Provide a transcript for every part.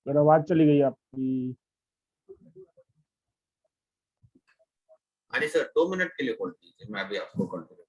और आवाज चली गई आपकी। हाँ जी सर, 2 मिनट के लिए होल्ड कीजिए, मैं अभी आपको कंटिन्यू करूँ।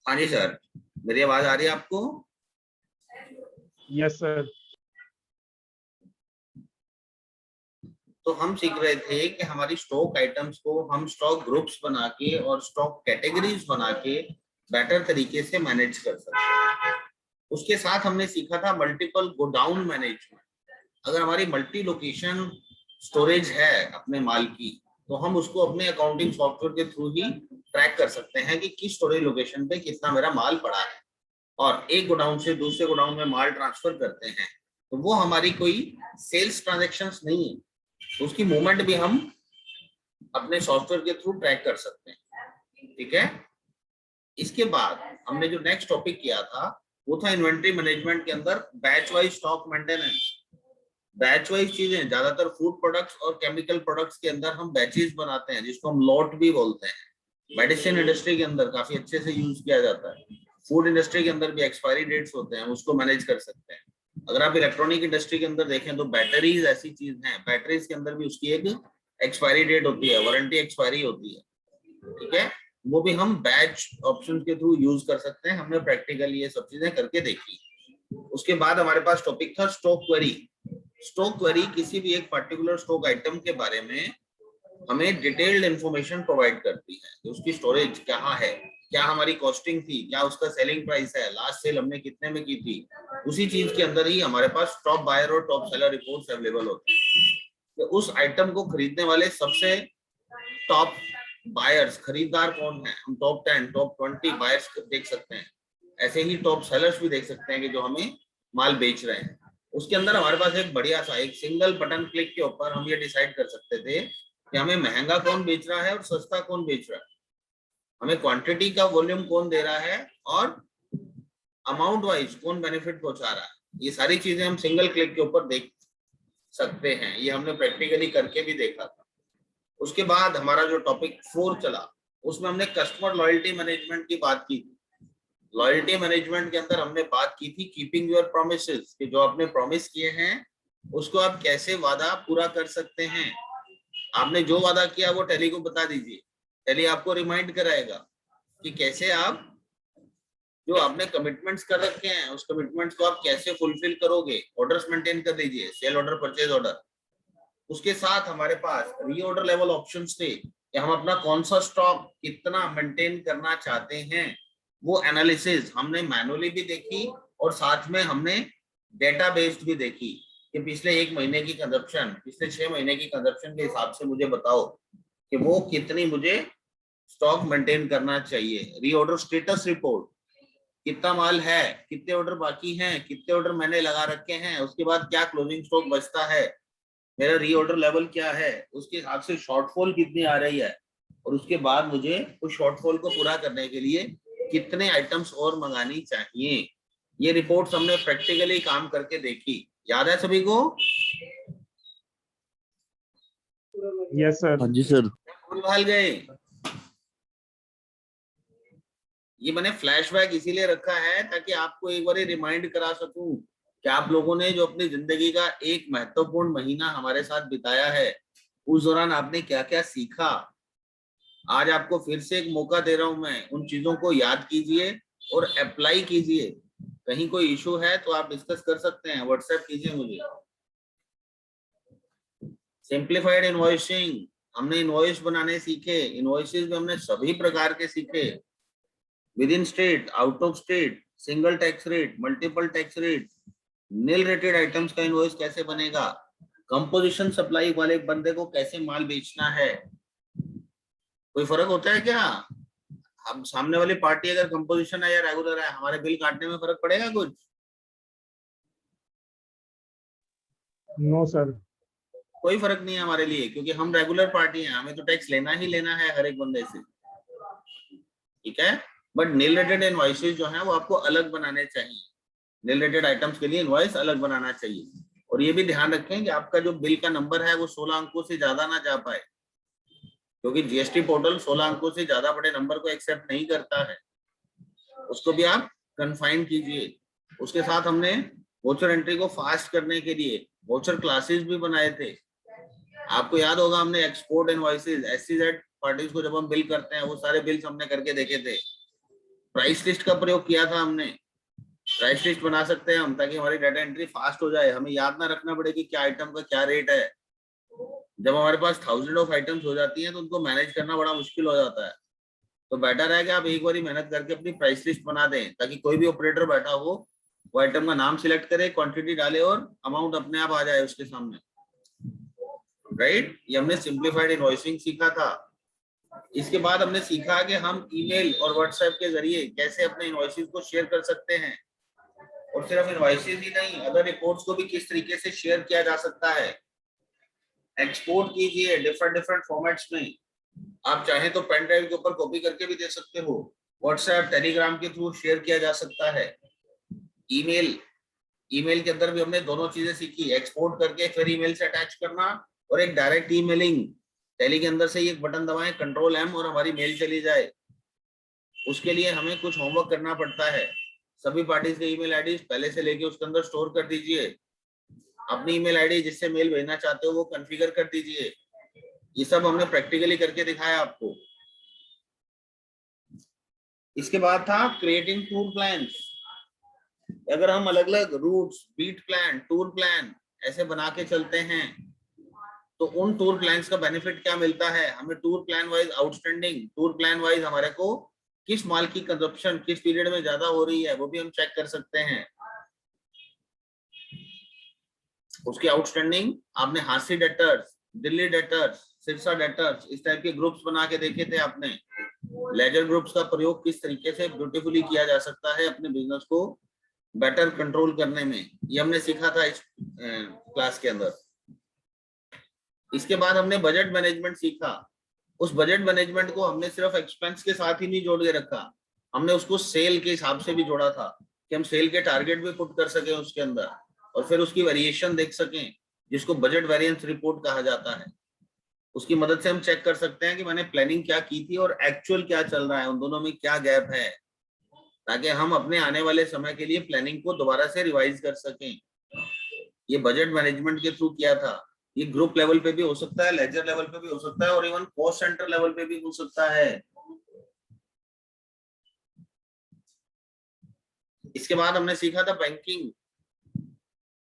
हाँ जी सर, मेरी आवाज आ रही है आपको? Yes sir. तो हम सीख रहे थे कि हमारी स्टॉक आइटम्स को हम स्टॉक ग्रुप्स बना के और स्टॉक कैटेगरीज बना के बेटर तरीके से मैनेज कर सकते हैं। उसके साथ हमने सीखा था मल्टीपल गोडाउन मैनेजमेंट। अगर हमारी मल्टी लोकेशन स्टोरेज है अपने माल की, तो हम उसको अपने अकाउंटिंग सॉफ्टवेयर के थ्रू ही ट्रैक कर सकते हैं कि किस स्टोरेज लोकेशन पे कितना मेरा माल पड़ा है, और एक गोडाउन से दूसरे गोडाउन में माल ट्रांसफर करते हैं। तो वो हमारी कोई सेल्स ट्रांजेक्शन्स नहीं है, उसकी मूवमेंट भी हम अपने सॉफ्टवेयर के थ्रू ट्रैक कर सकते हैं। ठीक है। इसके बाद हमने जो नेक्स्ट टॉपिक किया था वो था इन्वेंट्री मैनेजमेंट के अंदर batch wise stock maintenance. Batch wise चीजें ज्यादातर फूड प्रोडक्ट्स और केमिकल प्रोडक्ट्स के अंदर हम बैचेस बनाते हैं, जिसको हम लॉट भी बोलते हैं। मेडिसिन इंडस्ट्री के अंदर काफी अच्छे से यूज किया जाता है। फूड इंडस्ट्री के अंदर भी एक्सपायरी डेट्स होते हैं, उसको मैनेज कर सकते हैं। अगर आप इलेक्ट्रॉनिक इंडस्ट्री के अंदर देखें तो बैटरीज ऐसी चीज है, बैटरीज के अंदर भी उसकी एक एक्सपायरी डेट होती है, वारंटी एक्सपायरी होती है। ठीक है। वो भी हम बैच ऑप्शन के थ्रू यूज कर सकते हैं। हमने प्रैक्टिकली ये सब चीजें करके देखी। उसके बाद हमारे पास टॉपिक था स्टॉक क्वेरी। स्टॉक क्वेरी किसी भी एक पर्टिकुलर स्टॉक आइटम के बारे में हमें डिटेल्ड इंफॉर्मेशन प्रोवाइड करती है कि उसकी स्टोरेज कहाँ है, क्या हमारी कॉस्टिंग थी, क्या उसका सेलिंग प्राइस है, लास्ट सेल हमने कितने में की थी। उसी चीज के अंदर ही हमारे पास टॉप बायर और टॉप सेलर रिपोर्ट्स अवेलेबल होते हैं। तो उस आइटम को खरीदने वाले सबसे टॉप बायर्स, खरीदार कौन है, हम टॉप 10 टॉप 20 बायर्स देख सकते हैं। ऐसे ही टॉप सेलर्स भी देख सकते हैं कि जो हमें माल बेच रहे हैं। उसके अंदर हमारे पास एक बढ़िया सा एक सिंगल बटन क्लिक के ऊपर हम ये डिसाइड कर सकते थे कि हमें महंगा कौन बेच रहा है और सस्ता कौन बेच रहा है, हमें क्वांटिटी का वॉल्यूम कौन दे रहा है और अमाउंट वाइज कौन बेनिफिट पहुंचा रहा है। ये सारी चीजें हम सिंगल क्लिक के ऊपर देख सकते हैं। ये हमने प्रैक्टिकली करके भी देखा था। उसके बाद हमारा जो टॉपिक 4 चला, उसमें हमने कस्टमर लॉयल्टी मैनेजमेंट की बात की थी। लॉयल्टी मैनेजमेंट के अंदर हमने बात की थी कीपिंग योर प्रोमिसेस, कि जो आपने प्रॉमिस किए हैं उसको आप कैसे वादा पूरा कर सकते हैं। आपने जो वादा किया वो टैली को बता दीजिए, टैली आपको रिमाइंड कराएगा कि कैसे आप जो आपने कमिटमेंट्स कर रखे हैं उस कमिटमेंट्स को आप कैसे फुलफिल करोगे। ऑर्डर्स मेंटेन कर लीजिए, सेल ऑर्डर, परचेज ऑर्डर। उसके साथ हमारे पास रीऑर्डर लेवल ऑप्शंस थे कि हम अपना कौन सा स्टॉक कितना मेंटेन करना चाहते हैं। वो एनालिसिस हमने मैनुअली भी देखी और साथ में हमने डेटा बेस्ड भी देखी कि पिछले 1 महीने की कंजप्शन, पिछले 6 महीने की कंजप्शन के हिसाब से मुझे बताओ कि वो कितनी मुझे स्टॉक मेंटेन करना चाहिए। रीऑर्डर स्टेटस रिपोर्ट, कितना माल है, कितने ऑर्डर बाकी हैं, कितने ऑर्डर मैंने लगा रखे हैं, उसके बाद क्या क्लोजिंग स्टॉक बचता है, मेरा रीऑर्डर लेवल क्या है, उसके हिसाब से शॉर्टफॉल कितनी आ रही है, और उसके बाद मुझे उस शॉर्टफॉल को पूरा करने के लिए कितने आइटम्स और मंगानी चाहिए। ये रिपोर्ट्स हमने प्रैक्टिकली काम करके देखी। याद है सभी को? Yes sir. हाँ जी सर। भूल भाल गए? ये मैंने फ्लैशबैक इसीलिए रखा है ताकि आपको एक बार रिमाइंड करा सकूं कि आप लोगों ने जो अपनी जिंदगी का एक महत्वपूर्ण महीना हमारे साथ बिताया है उस दौरान आपने क्या क्या सीखा। आज आपको फिर से एक मौका दे रहा हूं मैं, उन चीजों को याद कीजिए और अप्लाई कीजिए। कहीं कोई इशू है तो आप डिस्कस कर सकते हैं, व्हाट्सएप कीजिए मुझे। सिंप्लीफाइड इनवॉइसिंग, हमने इनवॉइस बनाने सीखे। इनवॉइसेस में हमने सभी प्रकार के सीखे, within state, out of state, single tax rate, multiple tax rate, nil rated items का इनवॉइस कैसे बनेगा, कंपोजिशन सप्लाई वाले बंदे को कैसे माल बेचना है। कोई फर्क होता है क्या? हम सामने वाली पार्टी अगर कंपोजिशन है या रेगुलर है, हमारे बिल काटने में फर्क पड़ेगा कुछ? No sir. कोई फर्क नहीं है हमारे लिए, क्योंकि हम रेगुलर पार्टी हैं, हमें तो टैक्स लेना ही लेना है हर एक बंदे से। ठीक है, बट नील रेटेड इनवॉइसेस जो है वो आपको अलग बनाने चाहिए। नील रेटेड आइटम्स के लिए इनवॉइस अलग बनाना चाहिए। और ये भी ध्यान रखें कि आपका जो बिल का नंबर है वो 16 अंकों से ज्यादा ना जा पाए, क्योंकि जीएसटी पोर्टल 16 अंकों से ज्यादा बड़े नंबर को एक्सेप्ट नहीं करता है। उसको भी आप कन्फाइन कीजिए। उसके साथ हमने वोचर एंट्री को फास्ट करने के लिए वोचर क्लासेस भी बनाए थे। आपको याद होगा हमने एक्सपोर्ट इनवॉइसेस, एससीजेड पार्टीज को जब हम बिल करते हैं वो सारे बिल्स हमने करके देखे थे। प्राइस लिस्ट का प्रयोग किया था हमने। प्राइस लिस्ट बना सकते हैं हम ताकि हमारी डाटा एंट्री फास्ट हो जाए, हमें याद ना रखना पड़े कि क्या आइटम का क्या रेट है। जब हमारे पास थाउजेंड ऑफ आइटम्स हो जाती हैं तो उनको मैनेज करना बड़ा मुश्किल हो जाता है। तो बेटर है कि आप एक बार मेहनत करके अपनी प्राइस लिस्ट बना दें ताकि कोई भी ऑपरेटर बैठा हो वो आइटम का नाम सिलेक्ट करे, क्वांटिटी डाले और अमाउंट अपने आप आ जाए उसके सामने। राइट, ये हमने सिंप्लीफाइड इनवॉइसिंग सीखा था। इसके बाद हमने सीखा कि हम ईमेल और व्हाट्सएप के जरिए कैसे अपने इनवॉइसेस को शेयर कर सकते हैं। और सिर्फ इनवॉइसेस ही नहीं, अदर रिपोर्ट्स को भी किस तरीके से शेयर किया जा सकता है। एक्सपोर्ट कीजिए डिफरेंट डिफरेंट फॉर्मेट्स में। आप चाहें तो पेन ड्राइव के ऊपर कॉपी करके भी दे सकते हो। व्हाट्सएप, टेलीग्राम के थ्रू शेयर किया जा सकता है। ईमेल, ईमेल के अंदर भी हमने दोनों चीजें सीखी, एक्सपोर्ट करके फिर ईमेल से अटैच करना और एक डायरेक्ट ईमेलिंग। टेली के अंदर से ही एक बटन दबाएं, कंट्रोल एम, और हमारी मेल चली जाए। उसके लिए हमें कुछ होमवर्क करना पड़ता है। सभी पार्टीज के ईमेल आईडी पहले से लेके उसके अंदर स्टोर कर दीजिए। अपनी ईमेल आईडी जिससे मेल भेजना चाहते हो वो कॉन्फ़िगर कर दीजिए। ये सब हमने प्रैक्टिकली करके दिखाया आपको। इसके बाद था क्रिएटिंग टूर प्लान्स। अगर हम अलग अलग routes, beat plan, tour plan, ऐसे बना के चलते हैं, तो उन टूर प्लान्स का बेनिफिट क्या मिलता है हमें? Tour plan wise outstanding, tour plan wise हमारे को किस माल की कंजप्शन किस पीरियड में ज्यादा हो रही है वो भी हम चेक कर सकते हैं। उसकी आउटस्टैंडिंग आपने Hansi debtors, Delhi debtors, Sirsa debtors, इस टाइप के ग्रुप्स बना के देखे थे आपने। लेजर ग्रुप्स का प्रयोग किस तरीके से ब्यूटीफुली किया जा सकता है अपने बिजनेस को बेटर कंट्रोल करने में, ये हमने सीखा था इस क्लास के अंदर। इसके बाद हमने बजट मैनेजमेंट सीखा। उस बजट मैनेजमेंट को हमने सिर्फ एक्सपेंस के साथ ही नहीं जोड़ के रखा, हमने उसको सेल के हिसाब से भी जोड़ा था कि हम सेल के टारगेट भी पुट कर सके उसके अंदर और फिर उसकी वेरिएशन देख सकें, जिसको बजट वेरिएंस रिपोर्ट कहा जाता है। उसकी मदद से हम चेक कर सकते हैं कि मैंने प्लानिंग क्या की थी और एक्चुअल क्या चल रहा है, उन दोनों में क्या गैप है, ताकि हम अपने आने वाले समय के लिए प्लानिंग को दोबारा से रिवाइज कर सकें। ये बजट मैनेजमेंट के थ्रू किया था। ये ग्रुप लेवल पे भी हो सकता है, लेजर लेवल पे भी हो सकता है और इवन कॉस्ट सेंटर लेवल पे भी हो सकता है। इसके बाद हमने सीखा था बैंकिंग।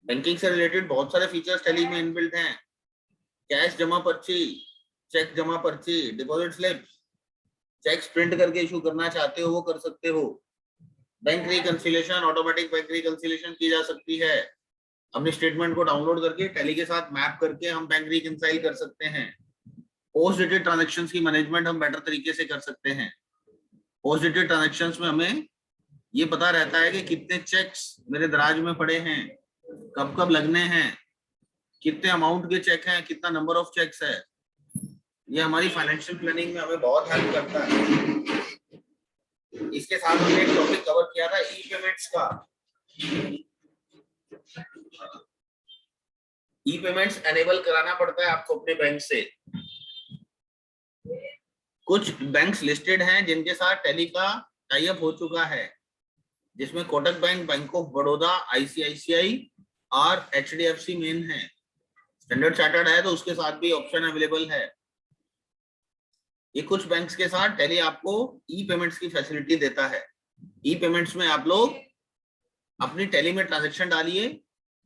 बैंकिंग से रिलेटेड बहुत सारे फीचर्स टैली में इनबिल्ट हैं। कैश जमा पर्ची, चेक जमा पर्ची, डिपॉजिट स्लिप, चेक प्रिंट करके इशू करना चाहते हो वो कर सकते हो। Bank reconciliation, automatic bank reconciliation की जा सकती है। अपने स्टेटमेंट को डाउनलोड करके टैली के साथ मैप करके हम बैंक रिकंसाइल कर सकते हैं। पोस्ट डेटेड ट्रांजैक्शंस की मैनेजमेंट हम बेटर तरीके से कर सकते हैं। पोस्ट डेटेड ट्रांजैक्शंस में हमें ये पता रहता है कि कितने चेक्स मेरे दराज में पड़े हैं, कब कब लगने हैं, कितने अमाउंट के चेक हैं, कितना नंबर ऑफ चेक्स है। ये हमारी फाइनेंशियल प्लानिंग में हमें बहुत हेल्प करता है। इसके साथ हमने एक टॉपिक कवर किया था ई पेमेंट्स का। ई पेमेंट्स एनेबल कराना पड़ता है आपको अपने बैंक से। कुछ बैंक्स लिस्टेड हैं जिनके साथ टैली का टाई अप हो चुका है, जिसमें Kotak bank, bank of Baroda, ICICI और एचडीएफसी मेन है। स्टैंडर्ड चार्टर्ड है तो उसके साथ भी ऑप्शन अवेलेबल है। ये कुछ बैंक्स के साथ टैली आपको ई पेमेंट्स की फैसिलिटी देता है। ई पेमेंट्स में आप लोग अपनी टैली में ट्रांजैक्शन डालिए,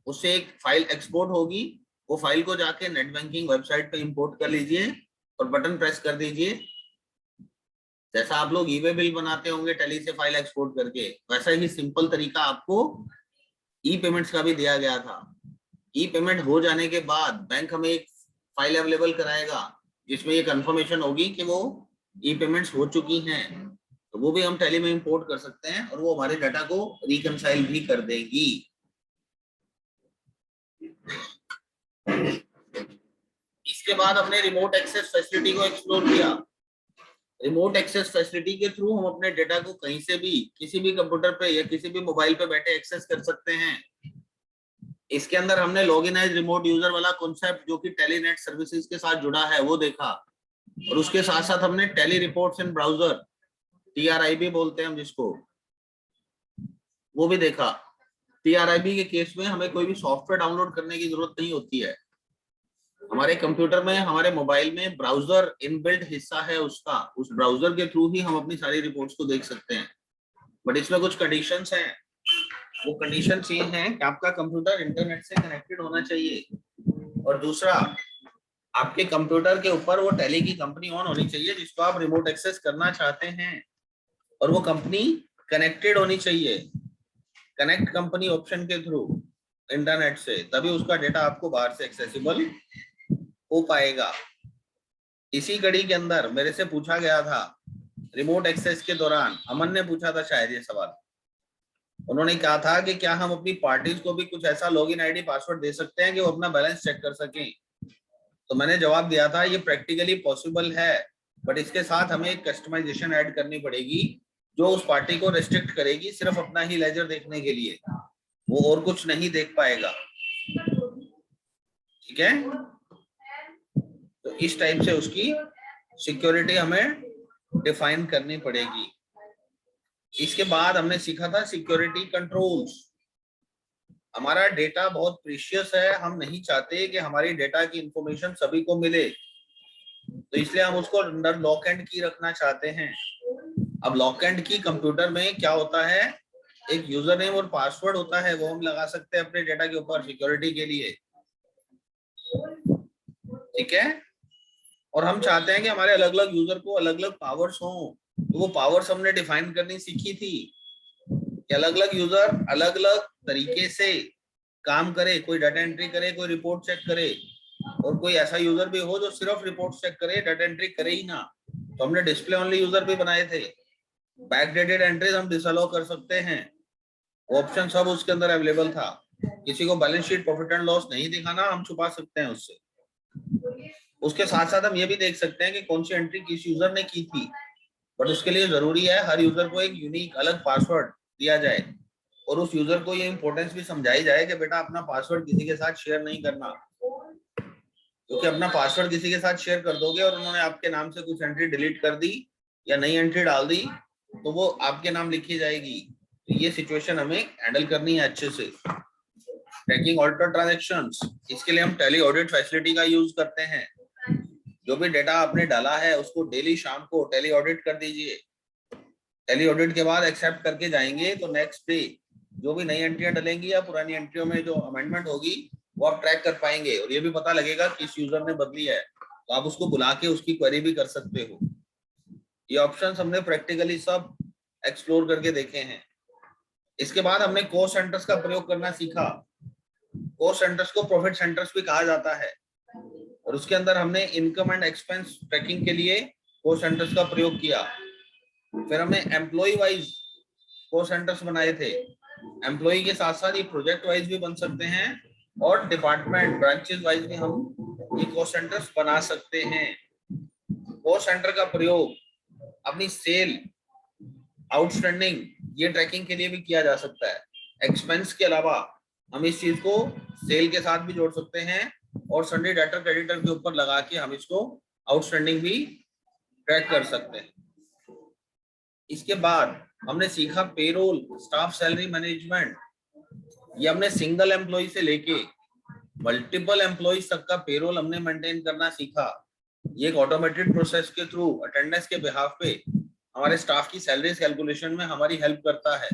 उससे एक फाइल एक्सपोर्ट होगी, वो फाइल को जाके नेट बैंकिंग वेबसाइट पे इंपोर्ट कर लीजिए और बटन प्रेस कर दीजिए। जैसा आप लोग ई वे बिल बनाते होंगे टैली से फाइल एक्सपोर्ट करके, वैसा ही सिंपल तरीका आपको ई पेमेंट्स का भी दिया गया था। ई पेमेंट हो जाने के बाद बैंक हमें एक फाइल अवेलेबल कराएगा जिसमें ये कंफर्मेशन होगी कि वो ई पेमेंट्स हो चुकी हैं, तो वो भी हम टैली में इंपोर्ट कर सकते हैं और वो हमारे डाटा को रिकंसाइल भी कर देगी। इसके बाद हमने रिमोट एक्सेस फैसिलिटी को एक्सप्लोर किया। रिमोट एक्सेस फैसिलिटी के थ्रू हम अपने डेटा को कहीं से भी किसी भी कंप्यूटर पे या किसी भी मोबाइल पे बैठे एक्सेस कर सकते हैं। इसके अंदर हमने लॉगिन एज रिमोट यूजर वाला कॉन्सेप्ट जो कि टेलीनेट सर्विसेज के साथ जुड़ा है वो देखा, और उसके साथ साथ हमने Tally reports in browser, TRIB बोलते हैं हम जिसको, वो भी देखा। TRIB के केस में हमें कोई भी सॉफ्टवेयर डाउनलोड करने की जरूरत नहीं होती है। हमारे कंप्यूटर में, हमारे मोबाइल में ब्राउजर इनबिल्ट हिस्सा है उसका, उस ब्राउजर के थ्रू ही हम अपनी सारी रिपोर्ट्स को देख सकते हैं। बट इसमें कुछ कंडीशंस हैं। वो कंडीशंस ये हैं कि आपका कंप्यूटर इंटरनेट से कनेक्टेड होना चाहिए, और दूसरा आपके कंप्यूटर के ऊपर वो टैली की कंपनी ऑन होनी चाहिए जिसको आप रिमोट एक्सेस करना चाहते हैं, और वो कंपनी कनेक्टेड होनी चाहिए कनेक्ट कंपनी ऑप्शन के थ्रू इंटरनेट से, तभी उसका डेटा आपको बाहर से एक्सेसिबल हो पाएगा। इसी कड़ी के अंदर मेरे से पूछा गया था रिमोट एक्सेस के दौरान, अमन ने पूछा था शायद ये सवाल, उन्होंने कहा था कि क्या हम अपनी पार्टीज को भी कुछ ऐसा लॉगिन आईडी पासवर्ड दे सकते हैं कि वो अपना बैलेंस चेक कर सकें। तो मैंने जवाब दिया था ये प्रैक्टिकली पॉसिबल है, बट इसके साथ हमें एक कस्टमाइजेशन ऐड करनी पड़ेगी जो उस पार्टी को रेस्ट्रिक्ट करेगी सिर्फ अपना ही लेजर देखने के लिए, वो और कुछ नहीं देख पाएगा। ठीक है, तो इस टाइप से उसकी सिक्योरिटी हमें डिफाइन करनी पड़ेगी। इसके बाद हमने सीखा था सिक्योरिटी कंट्रोल्स। हमारा डेटा बहुत प्रीशियस है, हम नहीं चाहते कि हमारी डेटा की इंफॉर्मेशन सभी को मिले, तो इसलिए हम उसको अंडर लॉक एंड की रखना चाहते हैं। अब लॉक एंड की कंप्यूटर में क्या होता है, एक यूजर नेम और पासवर्ड होता है, वो हम लगा सकते हैं अपने डेटा के ऊपर सिक्योरिटी के लिए। ठीक है। और हम चाहते हैं कि हमारे अलग अलग यूजर को अलग अलग पावर्स हों, तो वो पावर्स हमने डिफाइन करनी सीखी थी कि अलग अलग यूजर अलग अलग तरीके से काम करे, कोई डाटा एंट्री करे, कोई रिपोर्ट चेक करे, और कोई ऐसा यूजर भी हो जो सिर्फ रिपोर्ट चेक करे, डाटा एंट्री करे ही ना। तो हमने डिस्प्ले ओनली यूजर भी बनाए थे। बैकडेटेड एंट्रीज हम डिसअलाउ कर सकते हैं, ऑप्शन सब उसके अंदर अवेलेबल था। किसी को balance sheet profit and loss नहीं दिखाना, हम छुपा सकते हैं उससे। उसके साथ साथ हम ये भी देख सकते हैं कि कौन सी एंट्री किस यूजर ने की थी, बट उसके लिए जरूरी है हर यूजर को एक यूनिक अलग पासवर्ड दिया जाए, और उस यूजर को ये इंपॉर्टेंस भी समझाई जाए कि बेटा अपना पासवर्ड किसी के साथ शेयर नहीं करना, क्योंकि अपना पासवर्ड किसी के साथ शेयर कर दोगे और उन्होंने आपके नाम से कुछ एंट्री डिलीट कर दी या नई एंट्री डाल दी, तो वो आपके नाम लिखी जाएगी। तो ये सिचुएशन हमें हैंडल करनी है अच्छे से। ट्रैकिंग ऑल्टर ट्रांजैक्शंस, इसके लिए हम टेली ऑडिट फैसिलिटी का यूज करते हैं। जो भी डेटा आपने डाला है उसको डेली शाम को टेली ऑडिट कर दीजिए। टेली ऑडिट के बाद एक्सेप्ट करके जाएंगे तो नेक्स्ट डे जो भी नई एंट्रियां डलेंगी या पुरानी एंट्रियों में जो अमेंडमेंट होगी वो आप ट्रैक कर पाएंगे, और ये भी पता लगेगा किस यूजर ने बदली है, तो आप उसको बुला के उसकी क्वेरी भी कर सकते हो। ये ऑप्शंस हमने प्रैक्टिकली सब एक्सप्लोर करके देखे हैं। इसके बाद हमने कॉस्ट सेंटर्स का प्रयोग करना सीखा। कॉस्ट सेंटर्स को प्रॉफिट सेंटर्स भी कहा जाता है, और उसके अंदर हमने इनकम एंड एक्सपेंस ट्रैकिंग के लिए कॉस्ट सेंटर्स का प्रयोग किया। फिर हमने एम्प्लॉय वाइज कॉस्ट सेंटर्स बनाए थे। एम्प्लॉय के साथ साथ ये प्रोजेक्ट वाइज भी बन सकते हैं, और डिपार्टमेंट ब्रांचेस वाइज भी हम ये कॉस्ट सेंटर्स बना सकते हैं। कॉस्ट सेंटर का प्रयोग अपनी सेल, आउटस्टैंडिंग, ये ट्रैकिंग के लिए भी किया जा सकता है। एक्सपेंस के अलावा हम इस चीज को सेल के साथ भी जोड़ सकते हैं, और सन्डे डेटर क्रेडिटर के ऊपर लगा के हम इसको आउटस्टैंडिंग भी ट्रैक कर सकते हैं। इसके बाद हमने सीखा पेरोल, स्टाफ सैलरी मैनेजमेंट। ये हमने सिंगल एम्प्लॉय से लेके मल्टीपल एम्प्लॉयज तक का पेरोल हमने मेंटेन करना सीखा। ये एक ऑटोमेटेड प्रोसेस के थ्रू अटेंडेंस के बिहाफ पे हमारे स्टाफ की सैलरीज कैलकुलेशन में हमारी हेल्प करता है।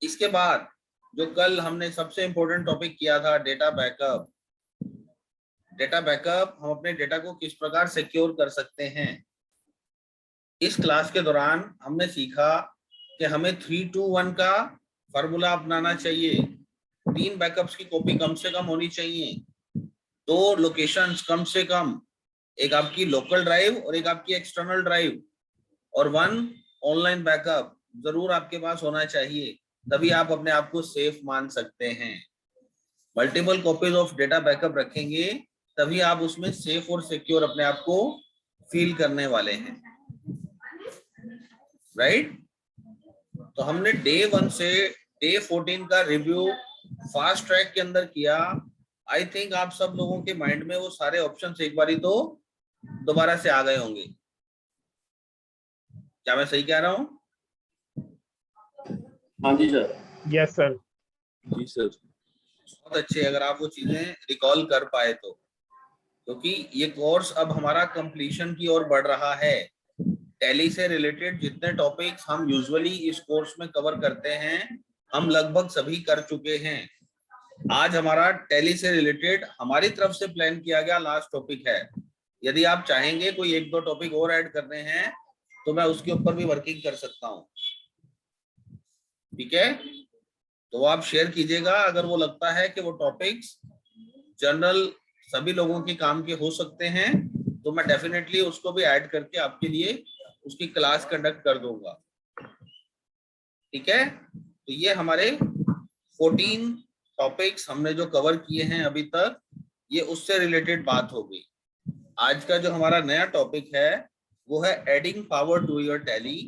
इसके बाद जो कल हमने सबसे इंपॉर्टेंट टॉपिक किया था, डेटा बैकअप। डेटा बैकअप, हम अपने डेटा को किस प्रकार सिक्योर कर सकते हैं। इस क्लास के दौरान हमने सीखा कि हमें 3-2-1 का फॉर्मूला अपनाना चाहिए। 3 बैकअप्स की कॉपी कम से कम होनी चाहिए, 2 लोकेशंस कम से कम, एक आपकी लोकल ड्राइव और एक आपकी एक्सटर्नल ड्राइव, और 1 ऑनलाइन बैकअप जरूर आपके पास होना चाहिए, तभी आप अपने आप को सेफ मान सकते हैं। Multiple copies of data backup रखेंगे तभी आप उसमें सेफ और सिक्योर अपने आप को फील करने वाले हैं, राइट। तो हमने डे 1 से डे 14 का रिव्यू फास्ट ट्रैक के अंदर किया। आई थिंक आप सब लोगों के माइंड में वो सारे ऑप्शंस एक बारी तो दोबारा से आ गए होंगे। क्या मैं सही कह रहा हूँ? हाँ जी सर। Yes sir. जी सर। बहुत अच्छे, अगर आप वो चीजें रिकॉल कर पाए तो, क्योंकि ये कोर्स अब हमारा कंप्लीशन की ओर बढ़ रहा है। टैली से रिलेटेड जितने टॉपिक्स हम यूजुअली इस कोर्स में कवर करते हैं हम लगभग सभी कर चुके हैं। आज हमारा टैली से रिलेटेड हमारी तरफ से प्लान किया गया लास्ट टॉपिक है। यदि आप चाहेंगे कोई 1-2 टॉपिक और ऐड करने हैं तो मैं उसके ऊपर भी वर्किंग कर सकता हूँ, ठीक है। तो आप शेयर कीजिएगा, अगर वो लगता है कि वो टॉपिक्स जनरल सभी लोगों के काम के हो सकते हैं तो मैं डेफिनेटली उसको भी ऐड करके आपके लिए उसकी क्लास कंडक्ट कर दूंगा, ठीक है। तो ये हमारे 14 टॉपिक्स हमने जो कवर किए हैं अभी तक, ये उससे रिलेटेड बात हो गई। आज का जो हमारा नया टॉपिक है वो है adding power to your Tally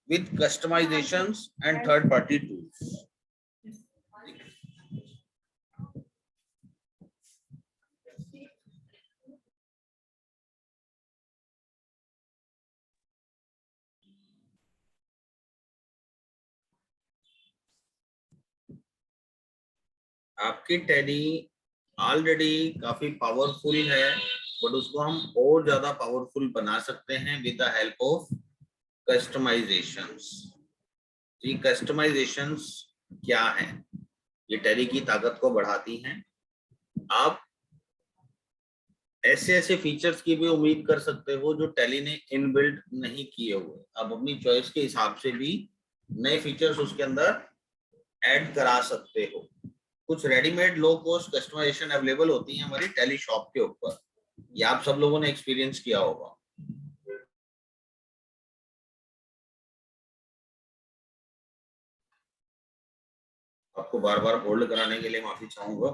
with customisations and third party tools. आपकी टैली ऑलरेडी काफी पावरफुल है, बट उसको हम और ज्यादा पावरफुल बना सकते हैं with the help of customisations. जी, कस्टमाइजेशंस क्या है? ये टैली की ताकत को बढ़ाती हैं। आप ऐसे ऐसे फीचर्स की भी उम्मीद कर सकते हो जो टैली ने इनबिल्ट नहीं किए हुए। आप अपनी चॉइस के हिसाब से भी नए फीचर्स उसके अंदर ऐड करा सकते हो। कुछ readymade low cost customisation available होती है हमारी टैली शॉप के ऊपर, ये आप सब लोगों ने एक्सपीरियंस किया होगा। आपको बार बार होल्ड कराने के लिए माफी चाहूंगा।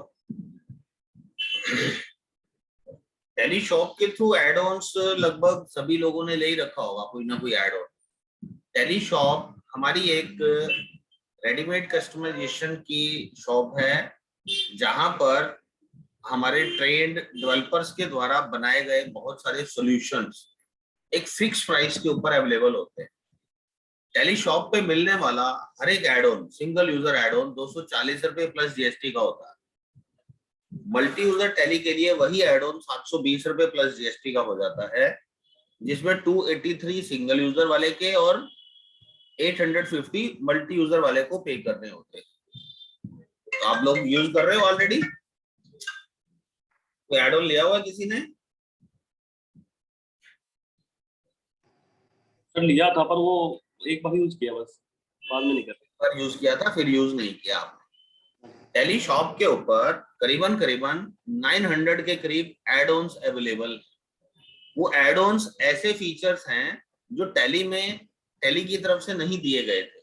टैली शॉप के थ्रू एड ऑन्स लगभग सभी लोगों ने ले ही रखा होगा, कोई ना कोई एड ऑन। टैली शॉप हमारी एक रेडीमेड कस्टमाइजेशन की शॉप है, जहां पर हमारे ट्रेंड डेवलपर्स के द्वारा बनाए गए बहुत सारे सॉल्यूशंस एक फिक्स प्राइस के ऊपर अवेलेबल होते हैं। टैली शॉप पे मिलने वाला हर एक add on, single user add on 240 रुपए प्लस जीएसटी का होता है। मल्टी यूजर टैली के लिए वही एड ऑन 720 रुपए प्लस जीएसटी का हो जाता है, जिसमें 283 सिंगल यूजर वाले के और 850 मल्टी यूजर वाले को पे करने होते हैं। तो आप लोग यूज कर रहे हो ऑलरेडी? कोई एड ऑन लिया हुआ किसी ने? सर लिया था, पर वो एक बार यूज किया बस, बाद में नहीं करते। पर यूज किया था फिर यूज नहीं किया आपने। टैली शॉप के ऊपर करीबन 900 के करीब एड ऑन्स अवेलेबल। वो एड ऑन्स ऐसे फीचर्स हैं जो टैली की तरफ से नहीं दिए गए थे,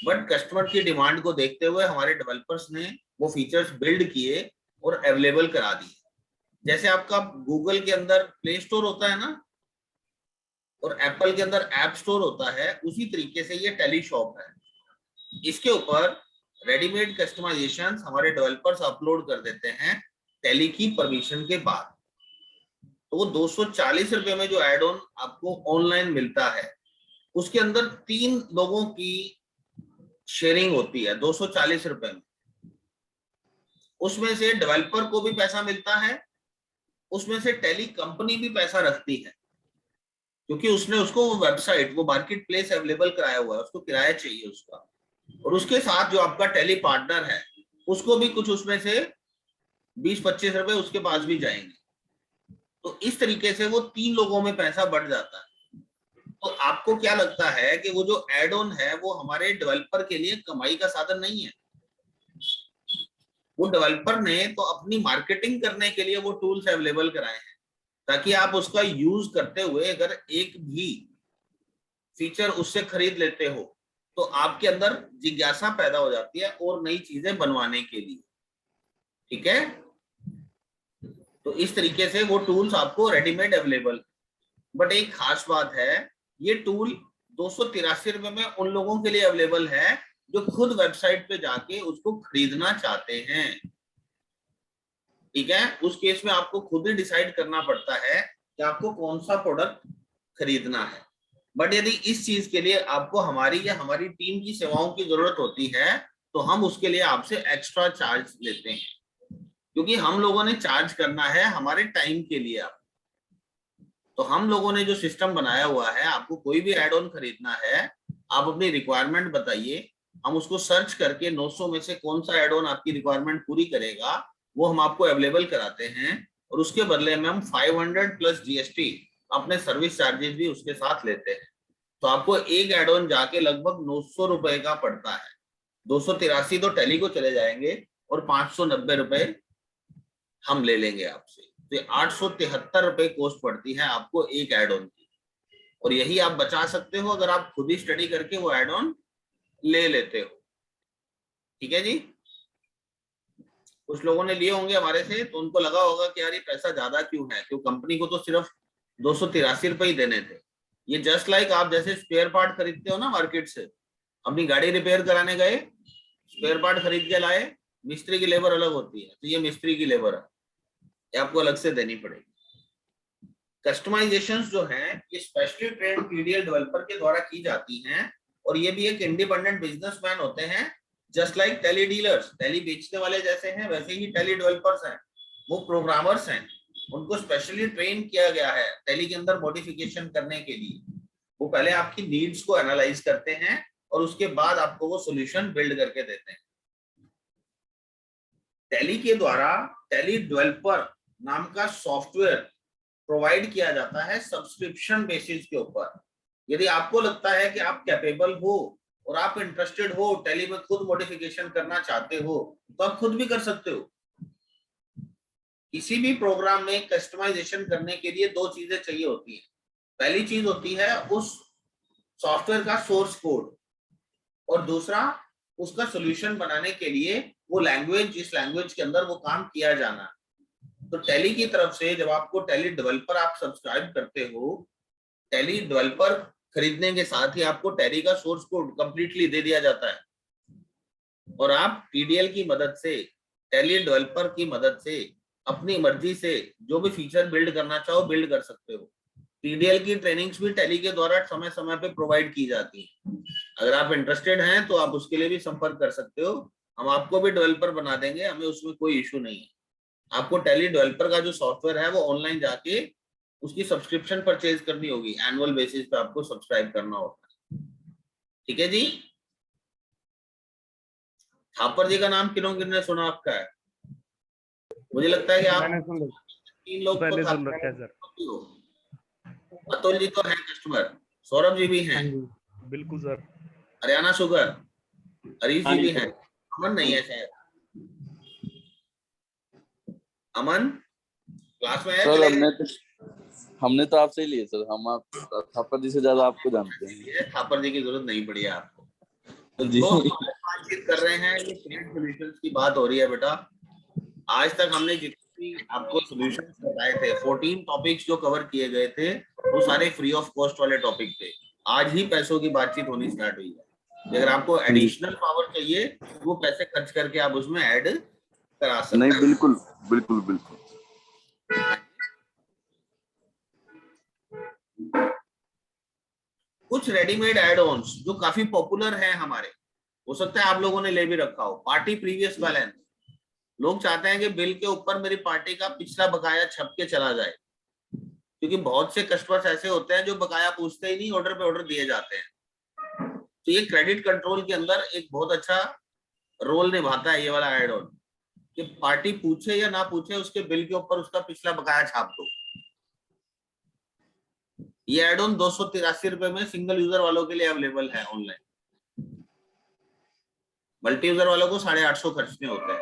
बट कस्टमर की डिमांड को देखते हुए हमारे डेवलपर्स ने वो फीचर्स बिल्ड किए और अवेलेबल करा दिए। जैसे आपका गूगल के अंदर प्ले स्टोर होता है ना, और एप्पल के अंदर ऐप स्टोर होता है, उसी तरीके से ये टैली शॉप है। इसके ऊपर रेडीमेड कस्टमाइजेशन हमारे डेवलपर्स अपलोड कर देते हैं टैली की परमिशन के बाद। तो वो 240 रुपए में जो एड ऑन आपको ऑनलाइन मिलता है, उसके अंदर 3 लोगों की शेयरिंग होती है 240 रुपए में। उसमें से डेवलपर को भी पैसा मिलता है, उसमें से टैली कंपनी भी पैसा रखती है, क्योंकि उसने उसको वो वेबसाइट, वो मार्केट प्लेस अवेलेबल कराया हुआ है, उसको किराया चाहिए उसका। और उसके साथ जो आपका टैली पार्टनर है, उसको भी कुछ उसमें से 20-25 रुपए उसके पास भी जाएंगे। तो इस तरीके से वो 3 लोगों में पैसा बढ़ जाता है। तो आपको क्या लगता है कि वो जो एड ऑन है वो हमारे डेवलपर के लिए कमाई का साधन नहीं है? वो डेवलपर ने तो अपनी मार्केटिंग करने के लिए वो टूल्स अवेलेबल कराए हैं, ताकि आप उसका यूज करते हुए अगर एक भी फीचर उससे खरीद लेते हो तो आपके अंदर जिज्ञासा पैदा हो जाती है और नई चीजें बनवाने के लिए। ठीक है? तो इस तरीके से वो टूल्स आपको रेडीमेड अवेलेबल। बट एक खास बात है, ये टूल 283 रुपए में उन लोगों के लिए अवेलेबल है जो खुद वेबसाइट पे जाके उसको खरीदना चाहते हैं। ठीक है? उस केस में आपको खुद ही डिसाइड करना पड़ता है कि आपको कौन सा प्रोडक्ट खरीदना है। बट यदि इस चीज के लिए आपको हमारी या हमारी टीम की सेवाओं की जरूरत होती है, तो हम उसके लिए आपसे एक्स्ट्रा चार्ज लेते हैं, क्योंकि हम लोगों ने चार्ज करना है हमारे टाइम के लिए। आप तो हम लोगों ने जो सिस्टम बनाया हुआ है, आपको कोई भी एड ऑन खरीदना है, आप अपनी रिक्वायरमेंट बताइए, हम उसको सर्च करके 900 में से कौन सा एड ऑन आपकी रिक्वायरमेंट पूरी करेगा वो हम आपको अवेलेबल कराते हैं। और उसके बदले में हम 500 प्लस जीएसटी अपने सर्विस चार्जेस भी उसके साथ लेते हैं। तो आपको एक एड ऑन जाके लगभग 900 रुपए का पड़ता है। 283 तो टैली को चले जाएंगे और 590 रुपए हम ले लेंगे आपसे। तो 873 रुपए कॉस्ट पड़ती है आपको एक एड ऑन की, और यही आप बचा सकते हो अगर आप खुद ही स्टडी करके वो एड ऑन ले लेते हो। ठीक है जी? कुछ लोगों ने लिए होंगे हमारे से, तो उनको लगा होगा कि यार ये पैसा ज्यादा क्यों है, क्यों कंपनी को तो सिर्फ 283 रुपए ही देने थे। ये जस्ट लाइक आप जैसे स्पेयर पार्ट खरीदते हो ना मार्केट से, अपनी गाड़ी रिपेयर कराने गए, स्पेयर पार्ट खरीद के लाए, मिस्त्री की लेबर अलग होती है, तो ये मिस्त्री की लेबर है, ये आपको अलग से देनी पड़ेगी। कस्टमाइजेशंस जो हैं ये स्पेशली ट्रेंड पीडीएल डेवलपर के द्वारा की जाती हैं, और ये भी एक इंडिपेंडेंट बिजनेसमैन होते हैं, just like tally dealers. Tally बेचने वाले जैसे हैं वैसे ही टैली डेवलपर्स हैं, वो प्रोग्रामर्स हैं, उनको स्पेशली ट्रेन किया गया है टैली के अंदर मॉडिफिकेशन करने के लिए। वो पहले आपकी नीड्स को एनालाइज करते हैं और उसके बाद आपको वो सॉल्यूशन बिल्ड करके देते हैं। टैली के द्वारा टैली डेवलपर नाम का सॉफ्टवेयर प्रोवाइड किया जाता है सब्सक्रिप्शन बेसिस के ऊपर। यदि आपको लगता है कि आप कैपेबल हो और आप इंटरेस्टेड हो, टैली में खुद मॉडिफिकेशन करना चाहते हो, तो आप खुद भी कर सकते हो। किसी भी प्रोग्राम में कस्टमाइजेशन करने के लिए दो चीजें चाहिए होती हैं। पहली चीज होती है उस सॉफ्टवेयर का सोर्स कोड, और दूसरा उसका सॉल्यूशन बनाने के लिए वो लैंग्वेज, जिस लैंग्वेज के अंदर वो काम किया जाना। तो टैली की तरफ से जब आपको टैली डेवलपर आप सब्सक्राइब करते हो, टैली डेवलपर खरीदने के साथ ही आपको टैली का सोर्स कोड कंप्लीटली दे दिया जाता है, और आप टीडीएल की मदद से, टैली डेवलपर की मदद से अपनी मर्जी से जो भी फीचर बिल्ड करना चाहो बिल्ड कर सकते हो। टीडीएल की ट्रेनिंग्स भी टैली के द्वारा समय समय पे प्रोवाइड की जाती है। अगर आप इंटरेस्टेड हैं तो आप उसके लिए भी संपर्क कर सकते हो, हम आपको भी डेवलपर बना देंगे, हमें उसमें कोई इशू नहीं है। आपको टैली डेवलपर का जो सॉफ्टवेयर है वो ऑनलाइन जाके उसकी सब्सक्रिप्शन परचेज करनी होगी, एनुअल बेसिस पे आपको सब्सक्राइब करना होगा। ठीक है जी। थापर जी का नाम किन्होंने सुना आपका है? मुझे लगता है कि आप मैंने सुन लिया। 3 लोग पहले तो सुन रखा है सर। अतुल जी तो है कस्टमर, सौरभ जी भी हैं, हाँ जी, बिल्कुल सर। हरियाणा शुगर, हरीश हाँ जी भी जी, हैं, अमन नहीं है शायद। अमन क्लास में है? सर चले हमने तो आपसे ही लिए सर, हम आप थापर जी से ज्यादा आपको जानते हैं। ये थापर जी की जरूरत नहीं पड़ी है आपको। तो जी। जो बातचीत कर रहे हैं ये क्रिएट सॉल्यूशंस की बात हो रही है बेटा। आज तक हमने जितनी आपको सॉल्यूशंस बताए थे, 14 टॉपिक्स जो कवर किए गए थे, वो सारे फ्री ऑफ कॉस्ट वाले टॉपिक थे। आज ही पैसों की बातचीत होनी स्टार्ट हुई है। अगर आपको एडिशनल पावर चाहिए वो पैसे खर्च करके आप उसमें ऐड करा सकते हैं। नहीं, बिल्कुल बिल्कुल बिल्कुल। कुछ रेडीमेड एड ऑन्स जो काफी पॉपुलर हैं हमारे, हो सकता है आप लोगों ने ले भी रखा हो। पार्टी प्रीवियस बैलेंस, लोग चाहते हैं कि बिल के ऊपर मेरी पार्टी का पिछला बकाया छप के चला जाए, क्योंकि बहुत से कस्टमर्स ऐसे होते हैं जो बकाया पूछते ही नहीं, ऑर्डर पे ऑर्डर दिए जाते हैं। तो ये क्रेडिट कंट्रोल के अंदर एक बहुत अच्छा रोल निभाता है ये वाला एड ऑन, कि पार्टी पूछे या ना पूछे उसके बिल के ऊपर उसका पिछला बकाया छाप दो। ये एड ऑन 283 रुपए में सिंगल यूजर वालों के लिए अवेलेबल है ऑनलाइन। मल्टी यूजर वालों को 850 खर्चने होते हैं।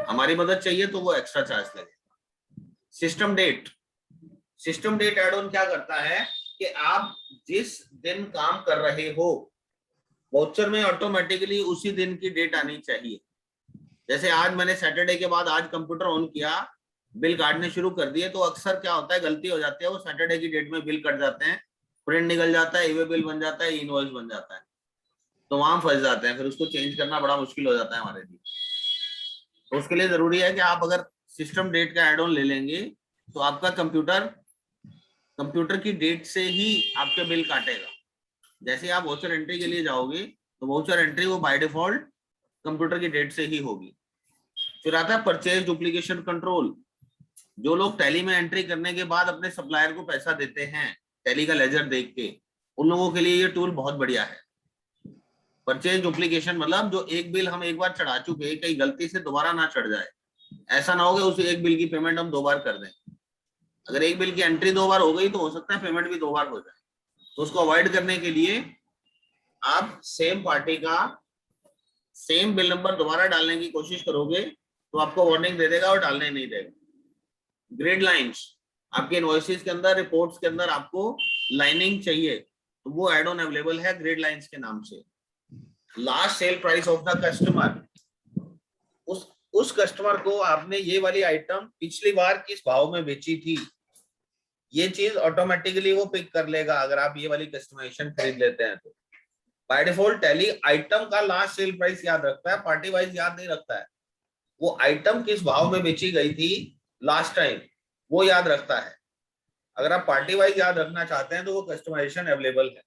हमारी मदद चाहिए तो वो एक्स्ट्रा चार्ज लगेगा। सिस्टम डेट एड ऑन क्या करता है कि आप जिस दिन काम कर रहे हो वाउचर में ऑटोमेटिकली उसी दिन की डेट आनी चाहिए। जैसे आज मैंने सैटरडे के बाद आज कंप्यूटर ऑन किया, बिल काटने शुरू कर दिए, तो अक्सर क्या होता है, गलती हो जाती है, वो सैटरडे की डेट में बिल कट जाते हैं, प्रिंट निकल जाता है, ईवे बिल बन जाता है, इनवॉइस बन जाता है, तो वहां फंस जाते हैं। फिर उसको चेंज करना बड़ा मुश्किल हो जाता है हमारे लिए। तो उसके लिए जरूरी है कि आप अगर सिस्टम डेट का एड ऑन ले लेंगे तो आपका कंप्यूटर की डेट से ही आपके बिल काटेगा। जैसे आप वाउचर एंट्री के लिए जाओगे तो वाउचर एंट्री वो बाय डिफॉल्ट कंप्यूटर की डेट से ही होगी। फिर आता है परचेज डुप्लीकेशन कंट्रोल। जो लोग टैली में एंट्री करने के बाद अपने सप्लायर को पैसा देते हैं टैली का लेजर देख के, उन लोगों के लिए ये टूल बहुत बढ़िया है। परचेज डुप्लीकेशन मतलब जो एक बिल हम एक बार चढ़ा चुके, कहीं गलती से दोबारा ना चढ़ जाए। ऐसा ना हो कि उस एक बिल की पेमेंट हम 2 बार कर दें। अगर एक बिल की एंट्री 2 बार हो गई तो हो सकता है पेमेंट भी 2 बार हो जाए। तो उसको अवॉइड करने के लिए आप सेम पार्टी का सेम बिल नंबर दोबारा डालने की कोशिश करोगे तो आपको वार्निंग दे देगा और डालने नहीं देगा। ग्रिड लाइंस, आपके इनवॉइसेस के अंदर, रिपोर्ट्स के अंदर आपको लाइनिंग चाहिए तो वो एड ऑन अवेलेबल है ग्रिड लाइंस के नाम से। Last sale price of the customer, उस कस्टमर को आपने ये वाली आइटम पिछली बार किस भाव में बेची थी, ये चीज ऑटोमेटिकली वो पिक कर लेगा अगर आप ये वाली कस्टमाइजेशन खरीद लेते हैं तो। बाय डिफॉल्ट टैली आइटम का लास्ट सेल प्राइस याद रखता है, पार्टी वाइज याद नहीं रखता है। वो आइटम किस भाव में बेची गई थी लास्ट टाइम वो याद रखता है। अगर आप पार्टी वाइज याद रखना चाहते हैं तो वो कस्टमाइजेशन अवेलेबल है।